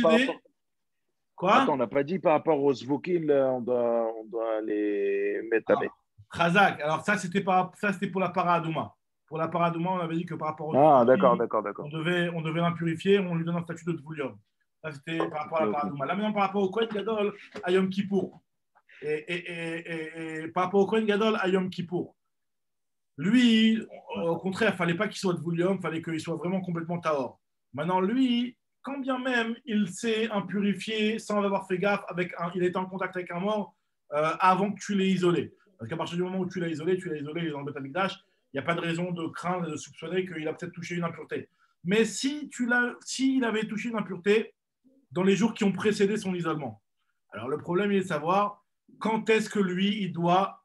Quoi? Attends, on n'a pas dit par rapport aux Zvokin, on doit les mettre à mettre. Khazak, alors ça, c'était pour la Paradouma. Pour la Paradouma, on avait dit que par rapport au. Ah, d'accord. On devait l'impurifier, on lui donne un statut de Tvoulium. Ça, c'était par rapport à la Paradouma. Là, maintenant, par rapport au Kohen Gadol à Yom Kippour. Et par rapport au Kohen Gadol à Yom Kippour. Lui, au contraire, il ne fallait pas qu'il soit Tvoulium, il fallait qu'il soit vraiment complètement Tahor. Maintenant, lui, quand bien même il s'est impurifié sans avoir fait gaffe, il était en contact avec un mort avant que tu l'aies isolé. Parce qu'à partir du moment où tu l'as isolé, il est dans le Beth Amikdash, il n'y a pas de raison de craindre et de soupçonner qu'il a peut-être touché une impureté. Mais s'il avait touché une impureté dans les jours qui ont précédé son isolement, alors le problème il est de savoir quand est-ce que lui, il doit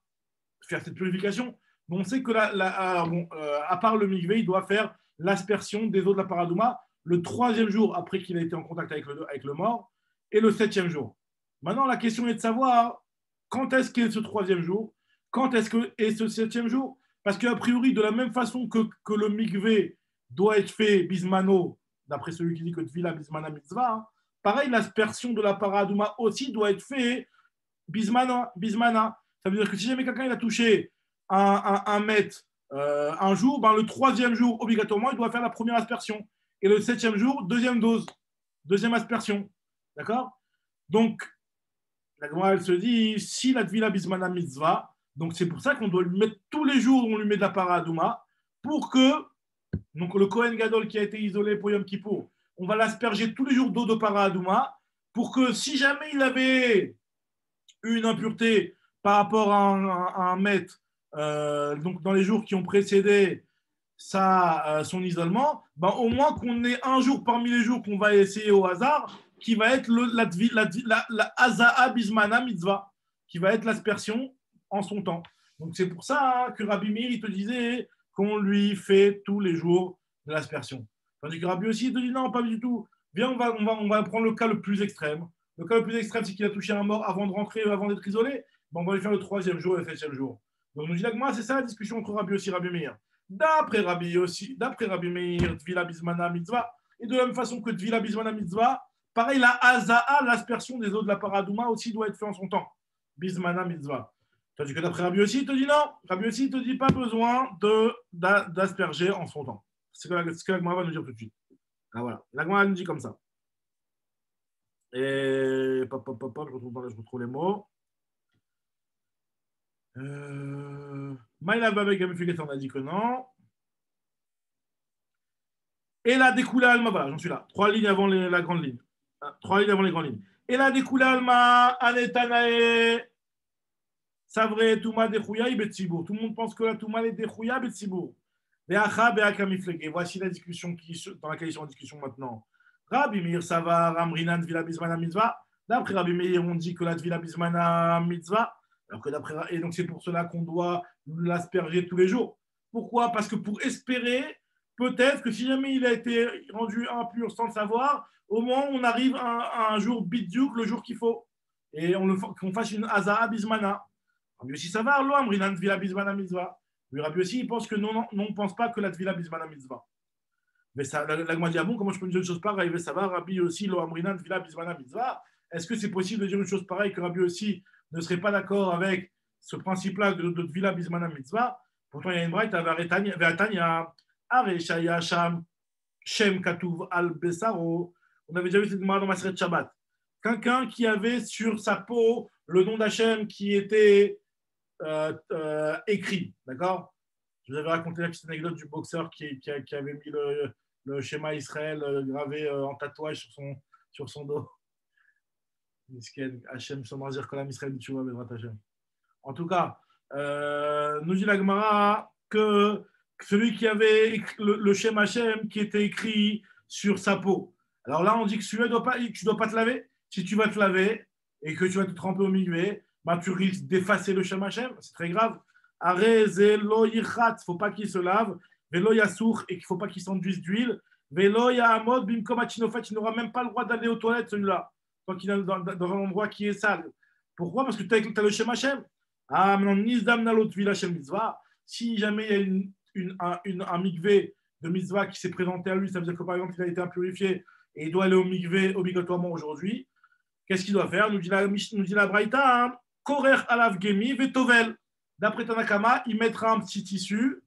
faire cette purification. Bon, on sait que à part le mikvé, il doit faire l'aspersion des eaux de la Paradouma le 3e jour après qu'il a été en contact avec le mort et le 7e jour. Maintenant, la question est de savoir quand est-ce qu'est ce 3e jour, quand est-ce qu'est ce 7e jour. Parce qu'a priori, de la même façon que le mikvé doit être fait bismano, d'après celui qui dit que tvila bismana mitzvah, pareil, l'aspersion de la Paradouma aussi doit être fait bismana. Ça veut dire que si jamais quelqu'un il a touché un mètre un jour, le 3e jour, obligatoirement, il doit faire la première aspersion. Et le 7e jour, deuxième dose, deuxième aspersion. D'accord? Donc, la Gemara, elle se dit, si la tvila bismana mitzvah, donc c'est pour ça qu'on doit lui mettre tous les jours, on lui met de la paradouma, pour que, donc le Kohen Gadol qui a été isolé pour Yom Kippour, on va l'asperger tous les jours d'eau de paradouma, pour que si jamais il avait une impureté par rapport à un maître, donc dans les jours qui ont précédé son isolement, au moins qu'on ait un jour parmi les jours qu'on va essayer au hasard, qui va être la Aza'a Bismana Mitzvah, qui va être l'aspersion en son temps. Donc c'est pour ça que Rabbi Meir, il te disait qu'on lui fait tous les jours de l'aspersion. Tandis que Rabbi aussi, il te dit non, pas du tout. Viens, on va prendre le cas le plus extrême. Le cas le plus extrême, c'est qu'il a touché un mort avant de rentrer, avant d'être isolé. on va lui faire le 3e jour et le 7e jour. Donc, nous dit l'Agma, c'est ça la discussion entre Rabbi Yossi et Rabbi Meir. D'après Rabbi Meir, Tvila Bismana Mitzvah, et de la même façon que Tvila Bismana Mitzvah, pareil, la Haza'a, l'aspersion des eaux de la paradouma aussi doit être fait en son temps. Bismana Mitzvah. Tandis que d'après Rabbi Yossi, il te dit non. Rabbi Yossi, il te dit pas besoin d'asperger en son temps. C'est ce que l'Agma va nous dire tout de suite. Ah, voilà. L'Agma nous dit comme ça. Et je retrouve les mots. Maïla Babek Gamifiket, on a dit que non. Et la découla Alma, voilà, j'en suis là. 3 lignes avant la grande ligne. 3 lignes avant les grandes lignes. Et la découla Alma, Anetanae, Savre, Touma, Dechouya, Betsibour. Tout le monde pense que la Touma est Dechouya, Betsibour. Beacha, Beaka Miflege. Voici la discussion dans laquelle ils sont en discussion maintenant. Rabbi Meir Savar, Amrinan, Tvila Bismana Mitzvah. D'après Rabbi Meir, on dit que la Tvila Bismana Mitzvah. Alors que et donc c'est pour cela qu'on doit l'asperger tous les jours. Pourquoi? Parce que pour espérer, peut-être que si jamais il a été rendu impur sans le savoir, au moins on arrive à un jour bidjouk, le jour qu'il faut. Et qu'on fasse une Haza'a Bismana. Rabbi Yossi Savar, lo Amrinan Tvila Bismana Mitzvah. Mais Rabbi Yossi, il pense que non, on ne pense pas que la Tvila Bismana Mitzvah. Mais l'Agma dit, ah bon, comment je peux dire une chose pareille? Ça va, Rabbi Yossi, lo Amrinan Tvila Bismana Mitzvah. Est-ce que c'est possible de dire une chose pareille que Rabbi Yossi ne serait pas d'accord avec ce principe-là de Tvila Bismana Mitzvah? Pourtant, il y a une braïta, Ve'atanya, Areshaya Sham, Shem Katuv Al Besaro. On avait déjà vu cette Gemara dans Maseret Shabbat. Quelqu'un qui avait sur sa peau le nom d'Hachem qui était écrit, d'accord? Je vous avais raconté la petite anecdote du boxeur qui avait mis le schéma Israël gravé en tatouage sur son dos. Hachem, Somazir, Kolam Israël, tu vois, Bedrat Hachem. En tout cas, nous dit la Gemara que celui qui avait le schéma Hachem qui était écrit sur sa peau. Alors là, on dit que celui-là, tu ne dois pas te laver. Si tu vas te laver et que tu vas te tremper au mikvé, bah, tu risques d'effacer le schéma Hachem. C'est très grave. Arezelo yichat, il ne faut pas qu'il se lave. Velo yasour, et qu'il ne faut pas qu'il s'enduise d'huile. Velo yahamod bimkom achinofet, il n'aura même pas le droit d'aller aux toilettes, celui-là. Tant qu'il est dans un endroit qui est sale. Pourquoi? Parce que tu as le Shem Hashem. Ah, maintenant, Nizdam Nalot Vila Shem Mitzvah. Si jamais il y a un mikvé de Mitzvah qui s'est présenté à lui, ça veut dire que par exemple, il a été impurifié et il doit aller au mikvé obligatoirement aujourd'hui. Qu'est-ce qu'il doit faire? Nous dit la Braïta, hein, Korer Alav Gemi Vetovel. D'après Tanakama, il mettra un petit tissu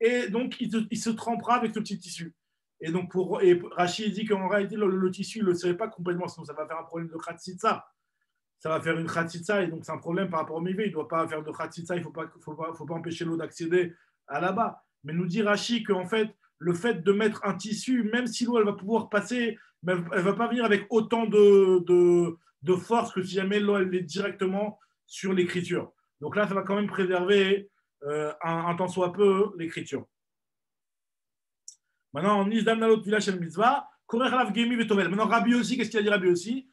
et donc il se trempera avec ce petit tissu. Et donc, Rachid dit qu'en réalité, le tissu, il ne le serait pas complètement, sinon ça va faire un problème de khatsitsa. Ça va faire une khatsitsa, et donc c'est un problème par rapport au mikvé. Il ne doit pas faire de khatsitsa, il ne faut pas empêcher l'eau d'accéder à là-bas. Mais nous dit Rachid qu'en fait, le fait de mettre un tissu, même si l'eau, elle va pouvoir passer, mais elle ne va pas venir avec autant de force que si jamais l'eau, elle est directement sur l'écriture. Donc là, ça va quand même préserver un tant soit peu l'écriture. Maintenant, Nizdam Nalot Vila Shem Mitzvah, Korer Alav Gemi Vetovel. Maintenant, Rabbi Yossi, qu'est-ce qu'il a dit Rabbi Yossi?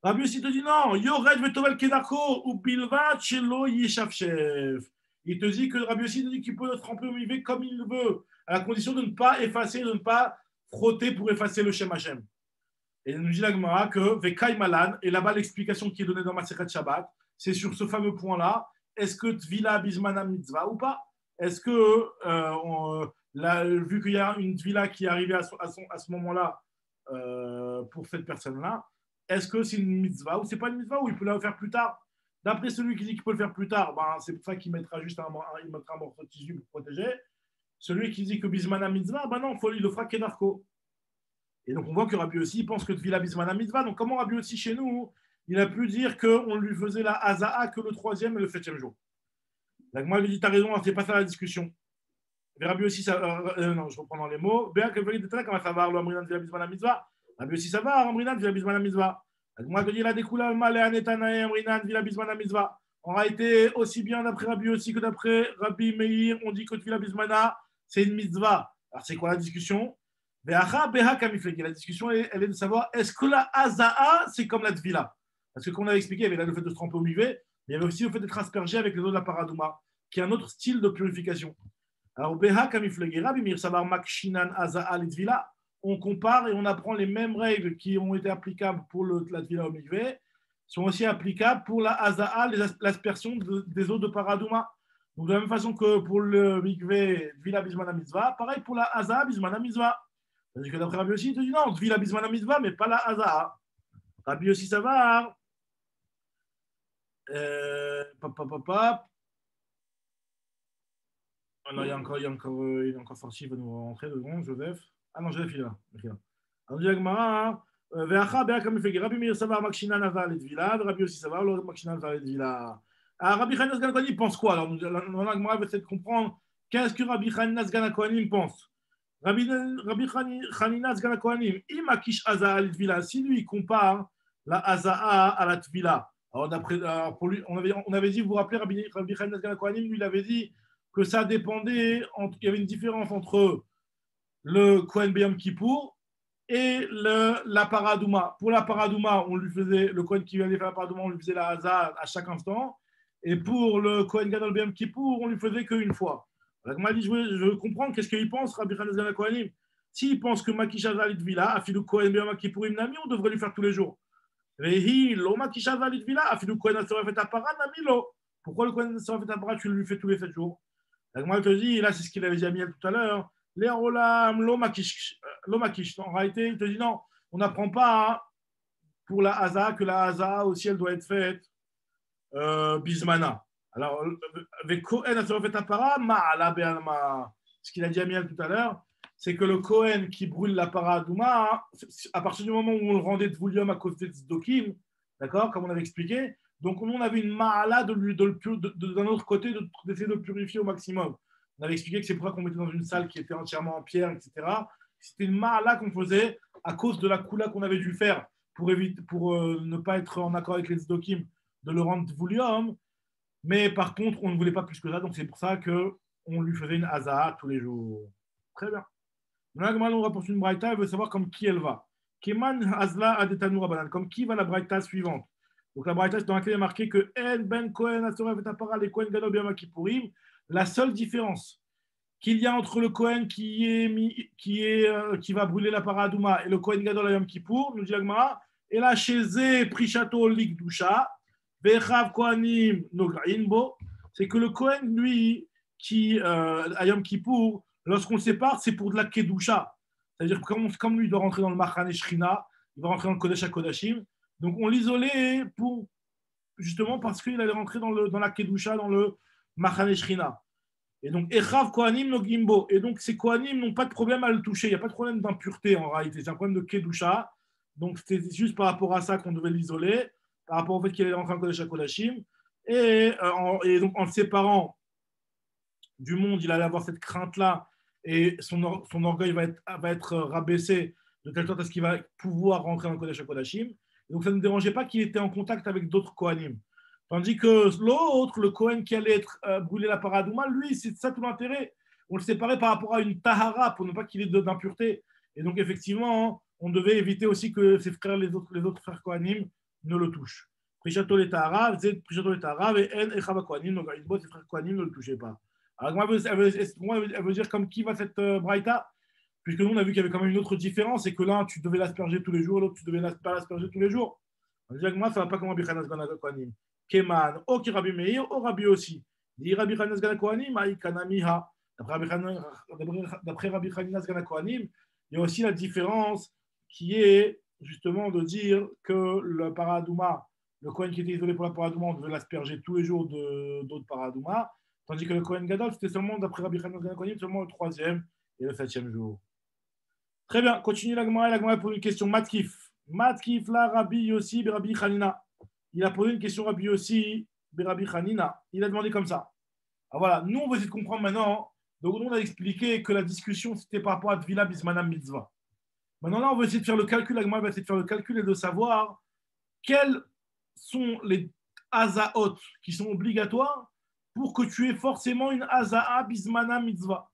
Rabbi Yossi te dit non, Yored Vetovel Kedarko ou Bilvat Shelo Yishafshev. Il te dit que Rabbi Yossi te dit qu'il peut tremper au mikvé comme il veut, à la condition de ne pas effacer, de ne pas frotter pour effacer le Shem Hashem. Et il nous dit la Gemara que Vekai Malan, et là-bas l'explication qui est donnée dans Masechet Shabbat, c'est sur ce fameux point-là, est-ce que Tvila Bismana Mitzvah ou pas? Est-ce que vu qu'il y a une Tvila qui est arrivée à ce moment-là pour cette personne-là, est-ce que c'est une mitzvah ou c'est pas une mitzvah ou il peut la faire plus tard? D'après celui qui dit qu'il peut le faire plus tard, ben, c'est pour ça qu'il mettra juste un morceau de tissu pour protéger. Celui qui dit que Bismana Mitzvah, ben non, il le fera Kedarko. Et donc on voit que Rabbi Yossi pense que Tvila Bismana Mitzvah. Donc comment Rabbi Yossi chez nous, il a pu dire qu'on lui faisait la Haza'a que le 3e et le 7e jour? Donc moi, il lui dit, tu as raison, c'est pas ça la discussion. Mais Rabbi Yossi, non, je reprends dans les mots. Rabbi Yossi ça va, Amrinan Vila Bismana Mitzvah. Moi, je dis la découla mal et Anetanae, Amrinan Vila Bismana Mitzvah. On a été aussi bien d'après Rabbi Yossi que d'après Rabbi Meir, on dit que Vila Bismana, c'est une mitzvah. Alors, c'est quoi la discussion? La discussion, elle est de savoir, est-ce que la Haza'a, c'est comme la Tvila? Parce que, comme on avait expliqué, il y avait là le fait de se tremper au mikvé, mais il y avait aussi le fait d'être aspergé avec les eaux de la paradouma, qui est un autre style de purification. Alors, Beha Kamiflegi, Rabbi Meir Savar Makshinan Haza'a Litvila, on compare et on apprend les mêmes règles qui ont été applicables pour la Tvila au mikvé, sont aussi applicables pour la Haza'a, l'aspersion des eaux de Paradouma. Donc, de la même façon que pour le mikvé Tvila Bismana Mitzvah, pareil pour la Haza'a Bismana Mitzvah. C'est-à-dire que d'après Rabbi Yossi, il te dit non, Tvila Bismana Mitzvah, mais pas la Haza'a. Rabbi Yossi Savar. Papa. Ah non, il est encore sorti, il va nous rentrer devant, Joseph. Ah non, Joseph, il est là. Alors, dit Agmara, Rabbi Meir Savar Makshina Naval et Tvila, Rabbi Yossi Savar, Makshina Naval et Tvila. Rabbi Chanan Sgan Kohanim pense quoi? Alors, Agmara va essayer de comprendre qu'est-ce que Rabbi Chanan Sgan Kohanim pense. Rabbi Chanan Sgan Kohanim, Imakish Haza'a et Tvila, si lui compare la Haza'a à la Tvila. Alors, pour lui, on avait dit, vous vous rappelez, Rabbi Chanan Sgan Kohanim, lui, il avait dit que ça dépendait, il y avait une différence entre le Kohen Beyom Kippour et la Paradouma. Pour la Paradouma, on lui faisait, le Kohen qui allait faire la Paradouma, on lui faisait la Haza'a à chaque instant. Et pour le Kohen Gadol Beyom Kippour, on lui faisait qu'une fois. Alors, il m'a dit, je veux comprendre qu'est-ce qu'il pense, Rabbi Chanan Sgan Kohanim. S'il pense que Makish Haza'a Litvila, Afilu Kohen Beyom Kippour Nami, on devrait lui faire tous les jours. Vehi, lo Makish Haza'a Litvila, Afilu Kohen Asura Fet Apara, Nami lo. Pourquoi le Kohen Asura Fet Apara, tu le lui fais tous les 7 jours? Moi, je te dis, là, c'est ce qu'il avait dit à Miel tout à l'heure. Les Rolam, l'Omakish. En réalité, il te dit non, on n'apprend pas pour la Haza'a que la Haza'a aussi, elle doit être faite Bismana. Alors, avec Kohen, elle serait faite à para, ce qu'il a dit à Miel tout à l'heure, c'est que le Kohen qui brûle la paradouma, à partir du moment où on le rendait de Voulium à cause des Tzdokim, d'accord, comme on avait expliqué, donc nous, on avait une ma'ala d'un autre côté d'essayer de le purifier au maximum. On avait expliqué que c'est pour ça qu'on mettait dans une salle qui était entièrement en pierre, etc. C'était une ma'ala qu'on faisait à cause de la koula qu'on avait dû faire pour ne pas être en accord avec les Tzdokim, de le rendre Voulium. Mais par contre, on ne voulait pas plus que ça, donc c'est pour ça qu'on lui faisait une Haza'a tous les jours. Très bien. Maintenant, on rapporte une braïta, elle veut savoir comme qui elle va. Keman Hazla Adetanu Rabanan, comme qui va la braïta suivante. Donc la braïta, c'est dans laquelle il est marqué que En Ben Kohen Asura Vetapara, les Kohen Gadol Biyam Kippourim. La seule différence qu'il y a entre le Kohen qui va brûler la paradouma et le Kohen Gadol Yom Kippour, nous dit Agmara, et là chez Zé Prishato Likdusha, Vechav Kohanim Nograin Bo, c'est que le Kohen, lui, qui à Yom Kippour, lorsqu'on le sépare, c'est pour de la Kedusha. C'est-à-dire que comme lui, il doit rentrer dans le Machane Shrina, il va rentrer dans le Kodesh HaKodashim. Donc, on l'isolait justement parce qu'il allait rentrer dans la Kedusha, dans le Machane Shrina. Et donc, Echav Kohanim no Gimbo. Et donc, ces Kohanim n'ont pas de problème à le toucher. Il n'y a pas de problème d'impureté en réalité. C'est un problème de Kedusha. Donc, c'était juste par rapport à ça qu'on devait l'isoler, par rapport au fait qu'il allait rentrer dans le Kodesh HaKodashim. Et donc, en le séparant du monde, il allait avoir cette crainte-là. Et son orgueil va être rabaissé de telle sorte à ce qu'il va pouvoir rentrer dans le Kodesh HaKodashim. Donc, ça ne dérangeait pas qu'il était en contact avec d'autres Kohanim. Tandis que l'autre, le Kohen qui allait être brûlé la paradouma, lui, c'est ça tout l'intérêt. On le séparait par rapport à une tahara pour ne pas qu'il ait d'impureté. Et donc, effectivement, on devait éviter aussi que ses frères, les autres frères Kohanim ne le touchent. Prishato le tahara, Prishato le tahara, et En Echava Kohanim, donc ses frères Kohanim ne le touchaient pas. Alors, elle veut dire comme qui va cette braïta? Puisque nous, on a vu qu'il y avait quand même une autre différence, c'est que l'un, tu devais l'asperger tous les jours, l'autre, tu devais pas l'asperger tous les jours. On dit que moi, ça ne va pas comme Rabbi Chanan Sgan Kohanim. Keman, o ki Rabbi Meir, o Rabbi aussi. Dit Rabbi Chanan Sgan Kohanim, Aïkanamiha. D'après Rabbi Chanan Sgan Kohanim, il y a aussi la différence qui est justement de dire que le paradouma, le Kohen qui était isolé pour la paradouma, on devait l'asperger tous les jours d'autres paradouma. Tandis que le Kohen Gadol, c'était seulement, d'après Rabbi Chanan Sgan Kohanim, seulement le 3e et le 7e jour. Très bien, continue la Gemara pose une question. Matkif, la Rabbi Yossi, Rabbi Chanina. Il a posé une question Rabbi Yossi, Rabbi Chanina. Il a demandé comme ça. Alors voilà, nous on va essayer de comprendre maintenant. Donc nous on a expliqué que la discussion c'était par rapport à Tvila Bismana Mitzvah. Maintenant là on va essayer de faire le calcul. La Gemara va essayer de faire le calcul et de savoir quels sont les Hazaot qui sont obligatoires pour que tu aies forcément une Haza'a Bismana Mitzvah.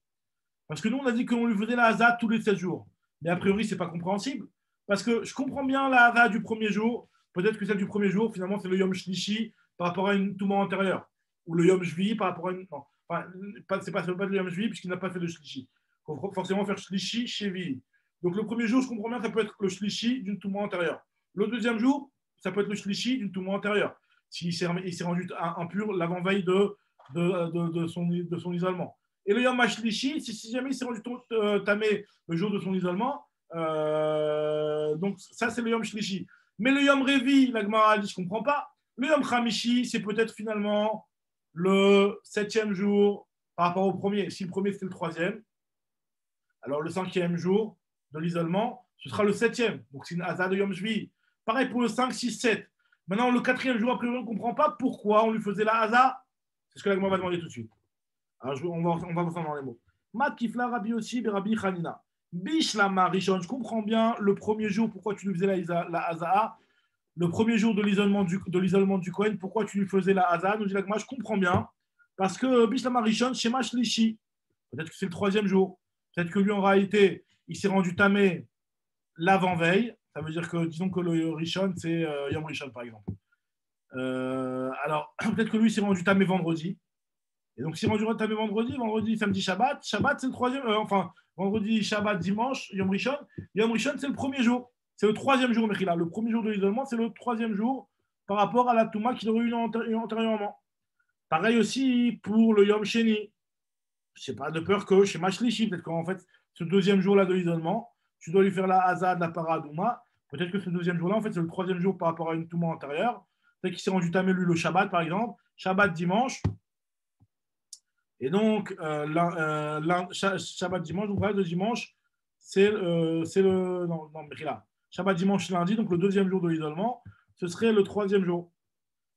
Parce que nous, on a dit qu'on lui faisait la Haza'a tous les 7 jours. Mais a priori, ce n'est pas compréhensible. Parce que je comprends bien la Haza'a du premier jour. Peut-être que celle du premier jour, finalement, c'est le Yom Shlishi par rapport à une Touma antérieure. Ou le Yom Shvi par rapport à une. Non, enfin, c'est pas le Yom Shvi puisqu'il n'a pas fait le Shlishi. Il faut forcément faire Shlishi chez Vi. Donc le premier jour, je comprends bien, ça peut être le Shlishi d'une Touma antérieure. Le deuxième jour, ça peut être le shlishi d'une touma antérieure. S'il s'est rendu impur l'avant-veille de son isolement. Et le yom hashlishi, si jamais il s'est rendu tamé le jour de son isolement, donc ça c'est le yom shlishi. Mais le yom revi, la Gemara a dit, je ne comprends pas. Le yom chamishi, c'est peut-être finalement le 7e jour par rapport au premier. Si le premier c'était le 3e, alors le 5e jour de l'isolement, ce sera le 7e. Donc c'est une Hazah de yom shvi. Pareil pour le 5, 6, 7. Maintenant, le 4e jour, après, on ne comprend pas pourquoi on lui faisait la Hazah. C'est ce que la Gemara va demander tout de suite. Alors, on va voir ça dans les mots. Mat kifla Rabbi Yossi et Rabbi Hanina. Bishlama Rishon, je comprends bien le premier jour, pourquoi tu lui faisais la Hazah. Le premier jour de l'isolement du Kohen, pourquoi tu lui faisais la Hazah. Nous dit la Gemara, je comprends bien. Parce que Bishlama Rishon, Shema Shlishi. Peut-être que c'est le 3e jour. Peut-être que lui, en réalité, il s'est rendu tamé l'avant-veille. Ça veut dire que, disons que le Rishon, c'est Yom Rishon, par exemple. Alors, peut-être que lui, il s'est rendu tamé vendredi. Et donc, s'il s'est rendu tamé vendredi, samedi, Shabbat. Shabbat, c'est le 3e. Vendredi, Shabbat, dimanche, Yom Rishon. Yom Rishon, c'est le premier jour. C'est le 3e jour, Mechila. Le premier jour de l'isolement, c'est le 3e jour par rapport à la Touma qu'il aurait eu antérieurement. Pareil aussi pour le Yom Sheni. Je ne sais pas, de peur que chez Mashlishi, peut-être qu'en fait, ce 2e jour-là de l'isolement, tu dois lui faire la Hazah de la Paradouma. Peut-être que ce 2e jour-là, en fait, c'est le 3e jour par rapport à une Touma antérieure. Peut-être qu'il s'est rendu tamé, lui, le Shabbat, par exemple. Shabbat, dimanche. Et donc, Shabbat, dimanche, donc le dimanche, c'est le. Non, mais là. Shabbat, dimanche, lundi, donc le 2e jour de l'isolement, ce serait le 3e jour.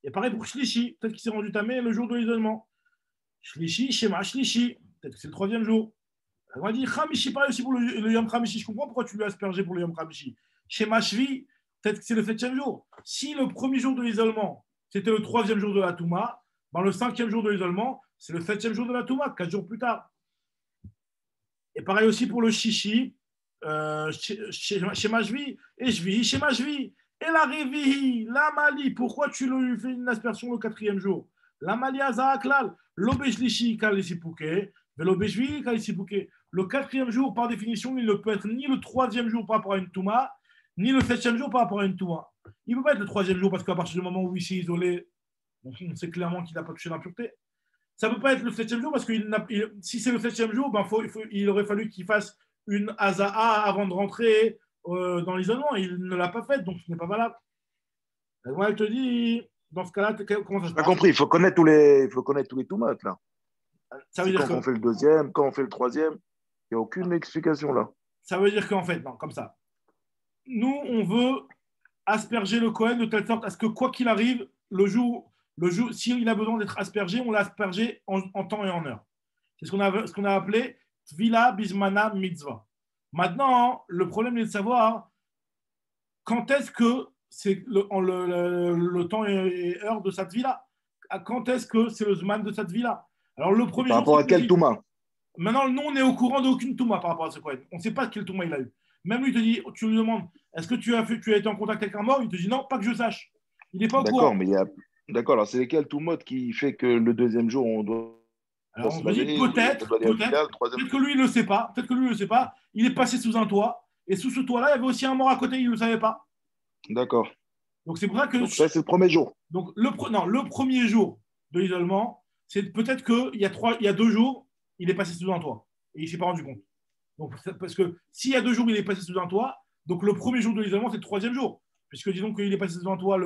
Et pareil pour Shlishi. Peut-être qu'il s'est rendu tamé le jour de l'isolement. Shlishi, Shema, Shlishi. Peut-être que c'est le 3e jour. On va dire Khamishi, pareil aussi pour le Yom Khamishi. Je comprends pourquoi tu lui as aspergé pour le Yom Khamishi. Shema Shvi, peut-être que c'est le 7e jour. Si le premier jour de l'isolement, c'était le 3e jour de la Touma, ben le 5e jour de l'isolement, c'est le 7e jour de la Touma, 4 jours plus tard. Et pareil aussi pour le Shishi, Shema Shvi, et Shvi, Shema Shvi. Et la Revihi, la Mali, pourquoi tu lui fais une aspersion le 4e jour? La Mali Azaaklal, l'Obejlishi Kalisipuke, l'Obejvi Kalisipuke. Le 4e jour, par définition, il ne peut être ni le 3e jour par rapport à une Touma, ni le 7e jour par rapport à une Touma. Il ne peut pas être le 3e jour parce qu'à partir du moment où il s'est isolé, on sait clairement qu'il n'a pas touché l'impureté. Ça ne peut pas être le 7e jour parce que si c'est le 7e jour, ben il aurait fallu qu'il fasse une Hazaa avant de rentrer dans l'isolement. Il ne l'a pas fait, donc ce n'est pas valable. Moi, elle te dit, dans ce cas-là, comment ça se passe? Pas compris, il faut connaître tous les toumates, là. Ça veut dire quand on fait le 2e, quand on fait le 3e, il n'y a aucune explication là. Ça veut dire qu'en fait, non, comme ça. Nous, on veut asperger le Kohen de telle sorte à ce que, quoi qu'il arrive, le jour, s'il a besoin d'être aspergé, on l'a aspergé en temps et en heure. C'est ce qu'on a appelé Tvila Bismana Mitzvah. Maintenant, le problème est de savoir quand est-ce que c'est le temps et heure de cette vie-là. Quand est-ce que c'est le Zman de cette vie-là? Alors, le premier par rapport à quel Touma? Maintenant, nous, on est au courant d'aucune Touma par rapport à ce Kohen. On ne sait pas quel Touma il a eu. Même lui, il te dit, tu lui demandes, est-ce que tu as été en contact avec un mort? Il te dit non, pas que je sache. Il n'est pas au courant. D'accord, alors c'est lesquels Toumaot qui fait que le 2e jour, on doit. Alors, on dit peut-être que lui, il ne le sait pas. Peut-être que lui, il ne le sait pas. Il est passé sous un toit. Et sous ce toit-là, il y avait aussi un mort à côté, il ne le savait pas. D'accord. Donc, c'est pour ça que. Donc, ça, c'est le premier jour. Donc, le premier jour de l'isolement, c'est peut-être qu'il y a 2 jours, il est passé sous un toit. Et il ne s'est pas rendu compte. Donc, parce que s'il y a 2 jours, il est passé sous un toit, donc le premier jour de l'isolement, c'est le 3e jour. Puisque disons qu'il est passé sous un toit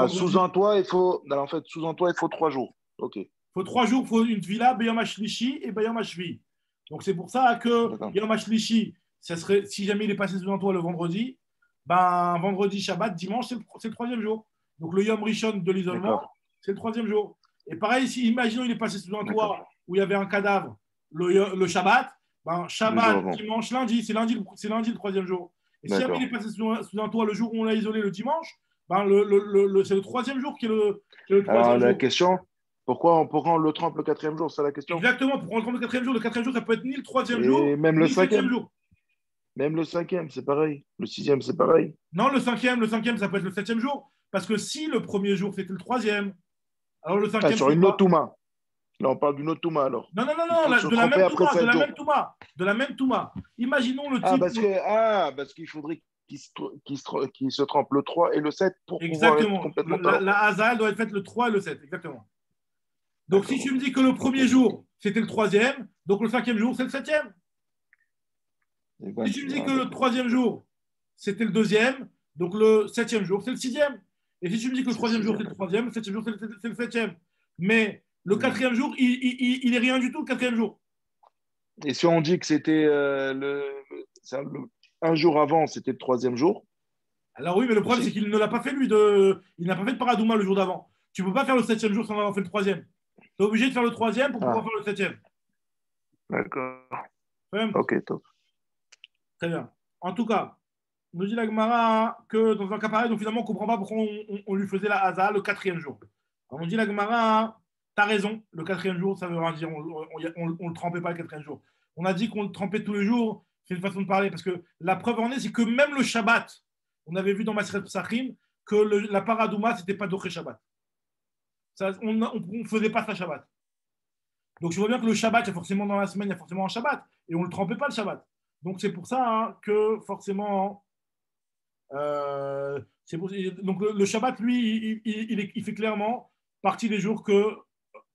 sous un toit, il faut. Alors, en fait, sous un toit, il faut 3 jours. OK. Il faut 3 jours, il faut une villa, Bayom Hashlishi et Bayom Hashvi. Donc, c'est pour ça que Bayom Hashlishi, ça serait, si jamais il est passé sous un toit le vendredi, ben, vendredi, Shabbat, dimanche, c'est le 3e jour. Donc, le Yom Rishon de l'isolement, c'est le 3e jour. Et pareil, imaginons il est passé sous un toit où il y avait un cadavre le Shabbat, ben, Shabbat, dimanche, lundi, c'est lundi le 3e jour. Et si jamais il est passé sous un toit le jour où on l'a isolé le dimanche, ben, c'est le 3e jour qui est le 3e Alors, jour. la question, pourquoi on le trempe le 4e jour? C'est la question. Exactement, pourquoi on le trempe le 4e jour? Le 4e jour, ça peut être ni le 3e jour, même ni le le 7e jour. Même le 5e, c'est pareil. Le 6e, c'est pareil. Non, le 5e, ça peut être le 7e jour. Parce que si le premier jour, c'était le 3e, alors le 5e. Sur une autre Touma. Là, on parle d'une autre Touma alors. Non, de la même Touma. Imaginons le type. Parce qu'il faudrait qui se trempe le 3 et le 7 pour pouvoir être Exactement. complètement La Haza, elle doit être faite le 3 et le 7. Exactement. Donc, si tu me dis que le premier jour, c'était le 3e, donc le 5e jour, c'est le 7e. Si tu me dis que le 3e jour, c'était le 2e, donc le 7e jour, c'est le 6e. Et si tu me dis que le 3e jour, c'est le 3e, le 7e jour, c'est le 7e. Mais le 4e jour, il est rien du tout, le 4e jour. Et si on dit que c'était un jour avant, c'était le 3e jour. Alors oui, mais le problème, c'est qu'il ne l'a pas fait, lui. Il n'a pas fait de Paradouma le jour d'avant. Tu ne peux pas faire le 7e jour sans avoir fait le 3e. Tu es obligé de faire le 3e pour pouvoir faire le 7e. D'accord. Ouais. Ok, top. Très bien. En tout cas, nous dit la Gemara que dans un cas pareil, donc finalement, on ne comprend pas pourquoi on lui faisait la Haza le 4e jour. Alors, on dit la Gemara, tu as raison, le 4e jour, ça veut rien dire, on ne le trempait pas le 4e jour. On a dit qu'on le trempait tous les jours, c'est une façon de parler, parce que la preuve en est, c'est que même le Shabbat, on avait vu dans Maseret Psachim que la Paradouma, ce n'était pas Doché Shabbat. Ça, on ne faisait pas ça Shabbat. Donc je vois bien que le Shabbat, il y a forcément dans la semaine, il y a forcément un Shabbat, et on ne le trempait pas le Shabbat. Donc c'est pour ça que forcément, donc le Shabbat, lui, il fait clairement partie des jours que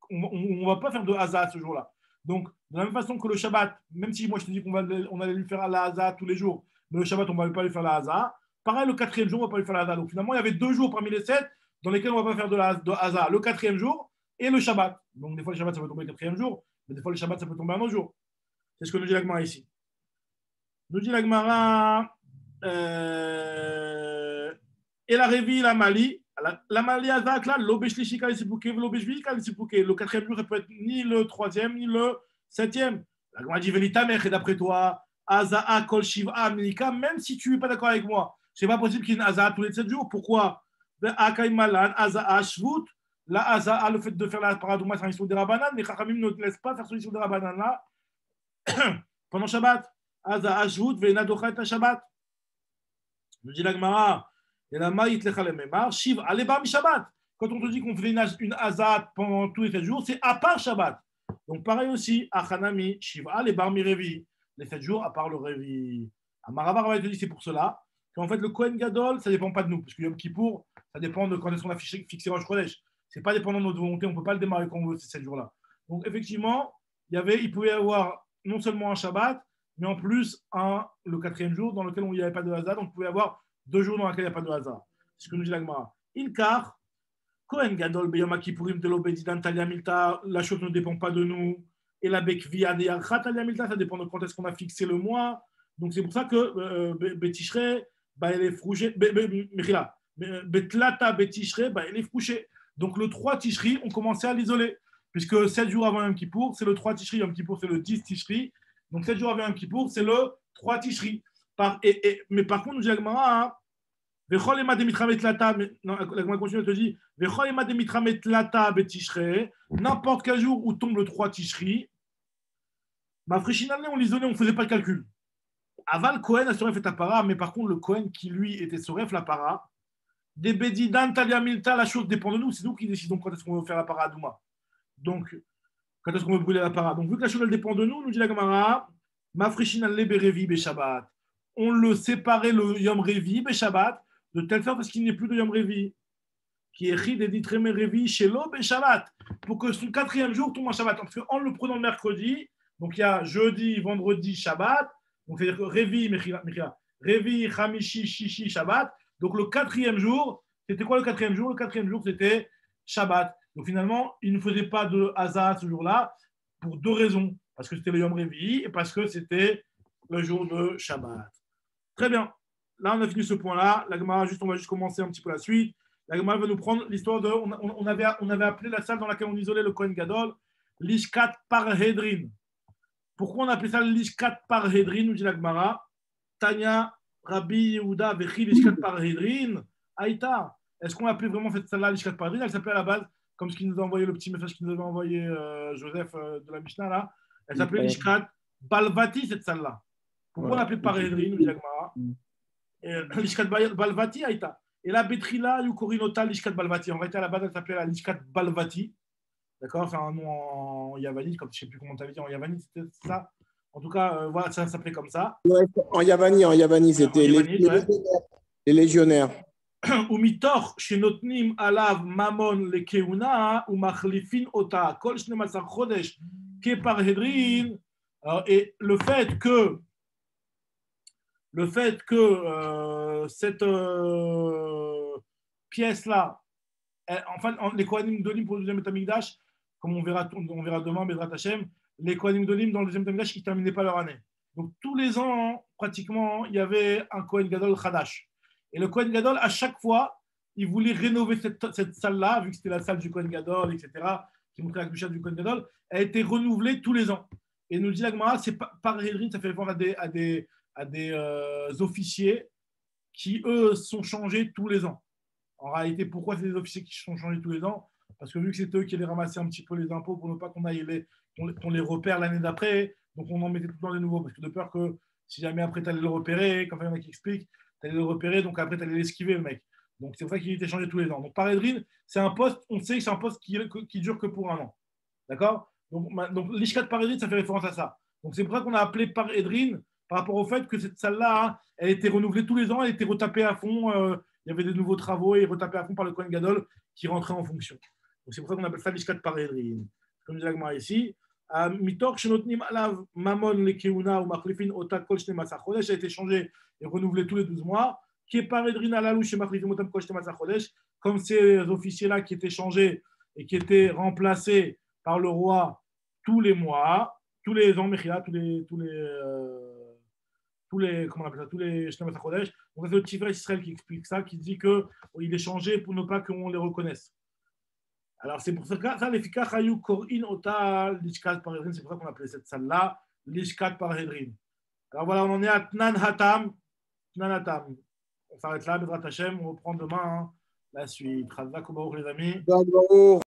on ne va pas faire de Haza ce jour-là. Donc de la même façon que le Shabbat, même si moi je te dis qu'on allait lui faire la Haza tous les jours, mais le Shabbat, on ne va pas lui faire la Haza. Pareil, le 4e jour, on ne va pas lui faire la Haza. Donc finalement, il y avait 2 jours parmi les 7 dans lesquels on ne va pas faire de Haza. Le 4e jour et le Shabbat. Donc des fois, le Shabbat, ça peut tomber le 4e jour, mais des fois, le Shabbat, ça peut tomber un autre jour. C'est ce que nous dit la Gemara ici. Nous dit la Gemara, et la Révi, la Mali. La Mali Azak, là, l'Obeshlishi Kalissipouké, l'Obeshvi Kalissipouké. Le 4e jour, ça peut être ni le 3e, ni le 7e. La Gemara dit Velitamer, et d'après toi, Azaa, Kol Shiva, Milika, même si tu n'es pas d'accord avec moi, c'est pas possible qu'il y ait une Azaa tous les 7 jours. Pourquoi Akaï Malan, Azaa, Shvut. La Azaa, le fait de faire la Paradouma, c'est un issue des Rabanan, mais Chachamim ne te laisse pas faire ce issue des Rabanan là pendant Shabbat. Azaa, Shvut, Ve'ena Docha et Shabbat. Je dis la Gemara, et la Maït Lecha Memar, Shiv, Aleba Mi Shabbat. Quand on te dit qu'on fait une Azaa pendant tous les 7 jours, c'est à part Shabbat. Donc pareil aussi, Achanami, Shiv, Aleba Mi Revi. Les 7 jours à part le Révi. Amaravar va te dire c'est pour cela qu'en fait le Kohen Gadol, ça ne dépend pas de nous. Parce que Yom Kippour, ça dépend de quand est-ce qu'on a fixé Rosh Chodesh. Ce n'est pas dépendant de notre volonté, on ne peut pas le démarrer quand on veut ces 7 jours-là. Donc effectivement, il pouvait y avoir non seulement un Shabbat, mais en plus le 4e jour dans lequel il n'y avait pas de hasard. Donc il pouvait y avoir 2 jours dans lesquels il n'y a pas de hasard. C'est ce que nous dit la Gemara. Ilkar, Kohen Gadol, Beyom Kippourim, de l'Obedidan, Talia Milta, la chose ne dépend pas de nous. Et la Bekvia de Yarchat, Talia Milta, ça dépend de quand est-ce qu'on a fixé le mois. Donc c'est pour ça que Betishre, elle est frouché. Betlata Betishre, elle est frouché. Donc le 3 Tishri, on commençait à l'isoler. Puisque 7 jours avant Yom Kippour, c'est le 3 Tishri. Yom Kippour, c'est le 10 Tishri. Donc 7 jours avant Yom Kippour, c'est le 3 Tishri. Mais par contre, nous dit la Gemara, la Gemara continue, elle te dit, n'importe quel jour où tombe le 3 Tishri, ma Frishinale, on l'isolait, on ne faisait pas le calcul. Aval Kohen a Soref et Tapara, mais par contre, le Kohen qui lui était Soref la para, des Bedidan, Talia Milta, la chose dépend de nous, c'est nous qui décidons quand est-ce qu'on veut faire la para à Douma. Donc, quand est-ce qu'on veut brûler la para. Donc, vu que la chose elle dépend de nous, nous dit la Gemara, ma Frishinale Berevi Beshabbat. On le séparait le Yom Revi Beshabbat, de telle sorte qu'il n'y ait plus de Yom Revi. Qui est Chid et dit Treme Revi chez l'O Beshabbat. Pour que son 4e jour tombe en Shabbat. Parce qu'en le prenant le mercredi, donc il y a jeudi, vendredi, Shabbat. Donc c'est-à-dire que Revi, Revi, Hamishi, Shishi, Shabbat. Donc le 4e jour, c'était quoi le 4e jour? Le 4e jour, c'était Shabbat. Donc finalement, il ne faisait pas de Hazah ce jour-là pour 2 raisons. Parce que c'était le Yom Revi et parce que c'était le jour de Shabbat. Très bien. Là, on a fini ce point-là. La Gemara, on va juste commencer un petit peu la suite. La Gemara va nous prendre l'histoire de... On avait appelé la salle dans laquelle on isolait le Kohen Gadol l'Ishkat Parhedrin. Pourquoi on appelait ça l'Ishkat Parhedrin, nous dit la Gemara. Tanya, Rabbi Yehuda, Vechi, l'Ishkat Parhedrin. Aïta. Est-ce qu'on appelait vraiment cette salle-là l'Ishkat Parhedrin? Elle s'appelait à la base, comme ce qu'il nous a envoyé, le petit message qu'il nous avait envoyé Joseph de la Mishnah, là. Elle s'appelait l'Ishkat Balvati, cette salle-là. Pourquoi on l'appelait Parhedrin, nous dit la Gemara? L'Ishkat Balvati, Aïta. Et la Betrila, Yukorinota, l'Ishkat Balvati. En réalité, à la base, elle s'appelait la l'Ishkat Balvati. D'accord? C'est un nom en yavanite, comme je ne sais plus comment tu avais dit en yavanite, c'était ça. En tout cas, voilà, ça s'appelait comme ça. Ouais, en Yavani, c'était les légionnaires. ומתוך שנותנים עליו ממון לכהונה ומחליפין אותה כל 12 חודש כפרהדרין, et le fait que cette pièce-là, enfin, les Kohanim d'Olim pour le deuxième Beth Amikdash, comme on verra demain, Bezrat Hashem, les Kohanim d'Olim dans le deuxième Beth Amikdash, ils ne terminaient pas leur année. Donc tous les ans, pratiquement, il y avait un Kohen Gadol Khadash. Et le Kohen Gadol, à chaque fois, il voulait rénover cette salle-là, vu que c'était la salle du Kohen Gadol, etc., qui montrait la couchette du Kohen Gadol, elle a été renouvelée tous les ans. Et nous dit la Gemara, c'est par Hedrin, ça fait référence à des officiers qui, eux, sont changés tous les ans. En réalité, pourquoi c'est des officiers qui sont changés tous les ans? Parce que vu que c'est eux qui allaient ramasser un petit peu les impôts pour ne pas qu'on les repère l'année d'après, donc on en mettait tout le temps des nouveaux, parce que de peur que si jamais après tu allais le repérer, comme il y en a qui expliquent, tu allais le repérer, donc après tu allais l'esquiver, le mec. Donc c'est pour ça qu'il était changé tous les ans. Donc par Hedrin, c'est un poste, on sait que c'est un poste qui dure que pour un an. D'accord? Donc l'Ishkat par Hedrin, ça fait référence à ça. Donc c'est pour ça qu'on a appelé par Hedrin, par rapport au fait que cette salle-là, hein, elle était renouvelée tous les ans, elle était retapée à fond, il y avait des nouveaux travaux et retapée à fond par le Kohen Gadol qui rentrait en fonction. Donc c'est pour ça qu'on appelle ça l'Ishkat par Hedrin. Comme dit l'Agmara ici, Mitor Shenotnim Alav Mamon Lekeuna ou Machlifin Ota Kol Shne Masach Chodesh a été changé et renouvelé tous les 12 mois. Qui est par Hedrin Alalou chez Machlifin Otam Kol Shne Masach Chodesh, comme ces officiers-là qui étaient changés et qui étaient remplacés par le roi tous les mois, tous les ans, Mechila, comment on appelle ça, tous les Shne Masach Chodesh. Donc c'est le Tiferet Israël qui explique ça, qui dit qu'il est changé pour ne pas qu'on les reconnaisse. Alors, c'est pour ça que l'efficace Hayou Korin Ota l'Ishkat par Hedrin, c'est pour ça qu'on appelait cette salle-là l'Ishkat par Hedrin. Alors voilà, on en est à Tnan Hatam. On s'arrête là, Bezrat Hashem, on reprend demain la suite. Chazak ou Baruch, les amis.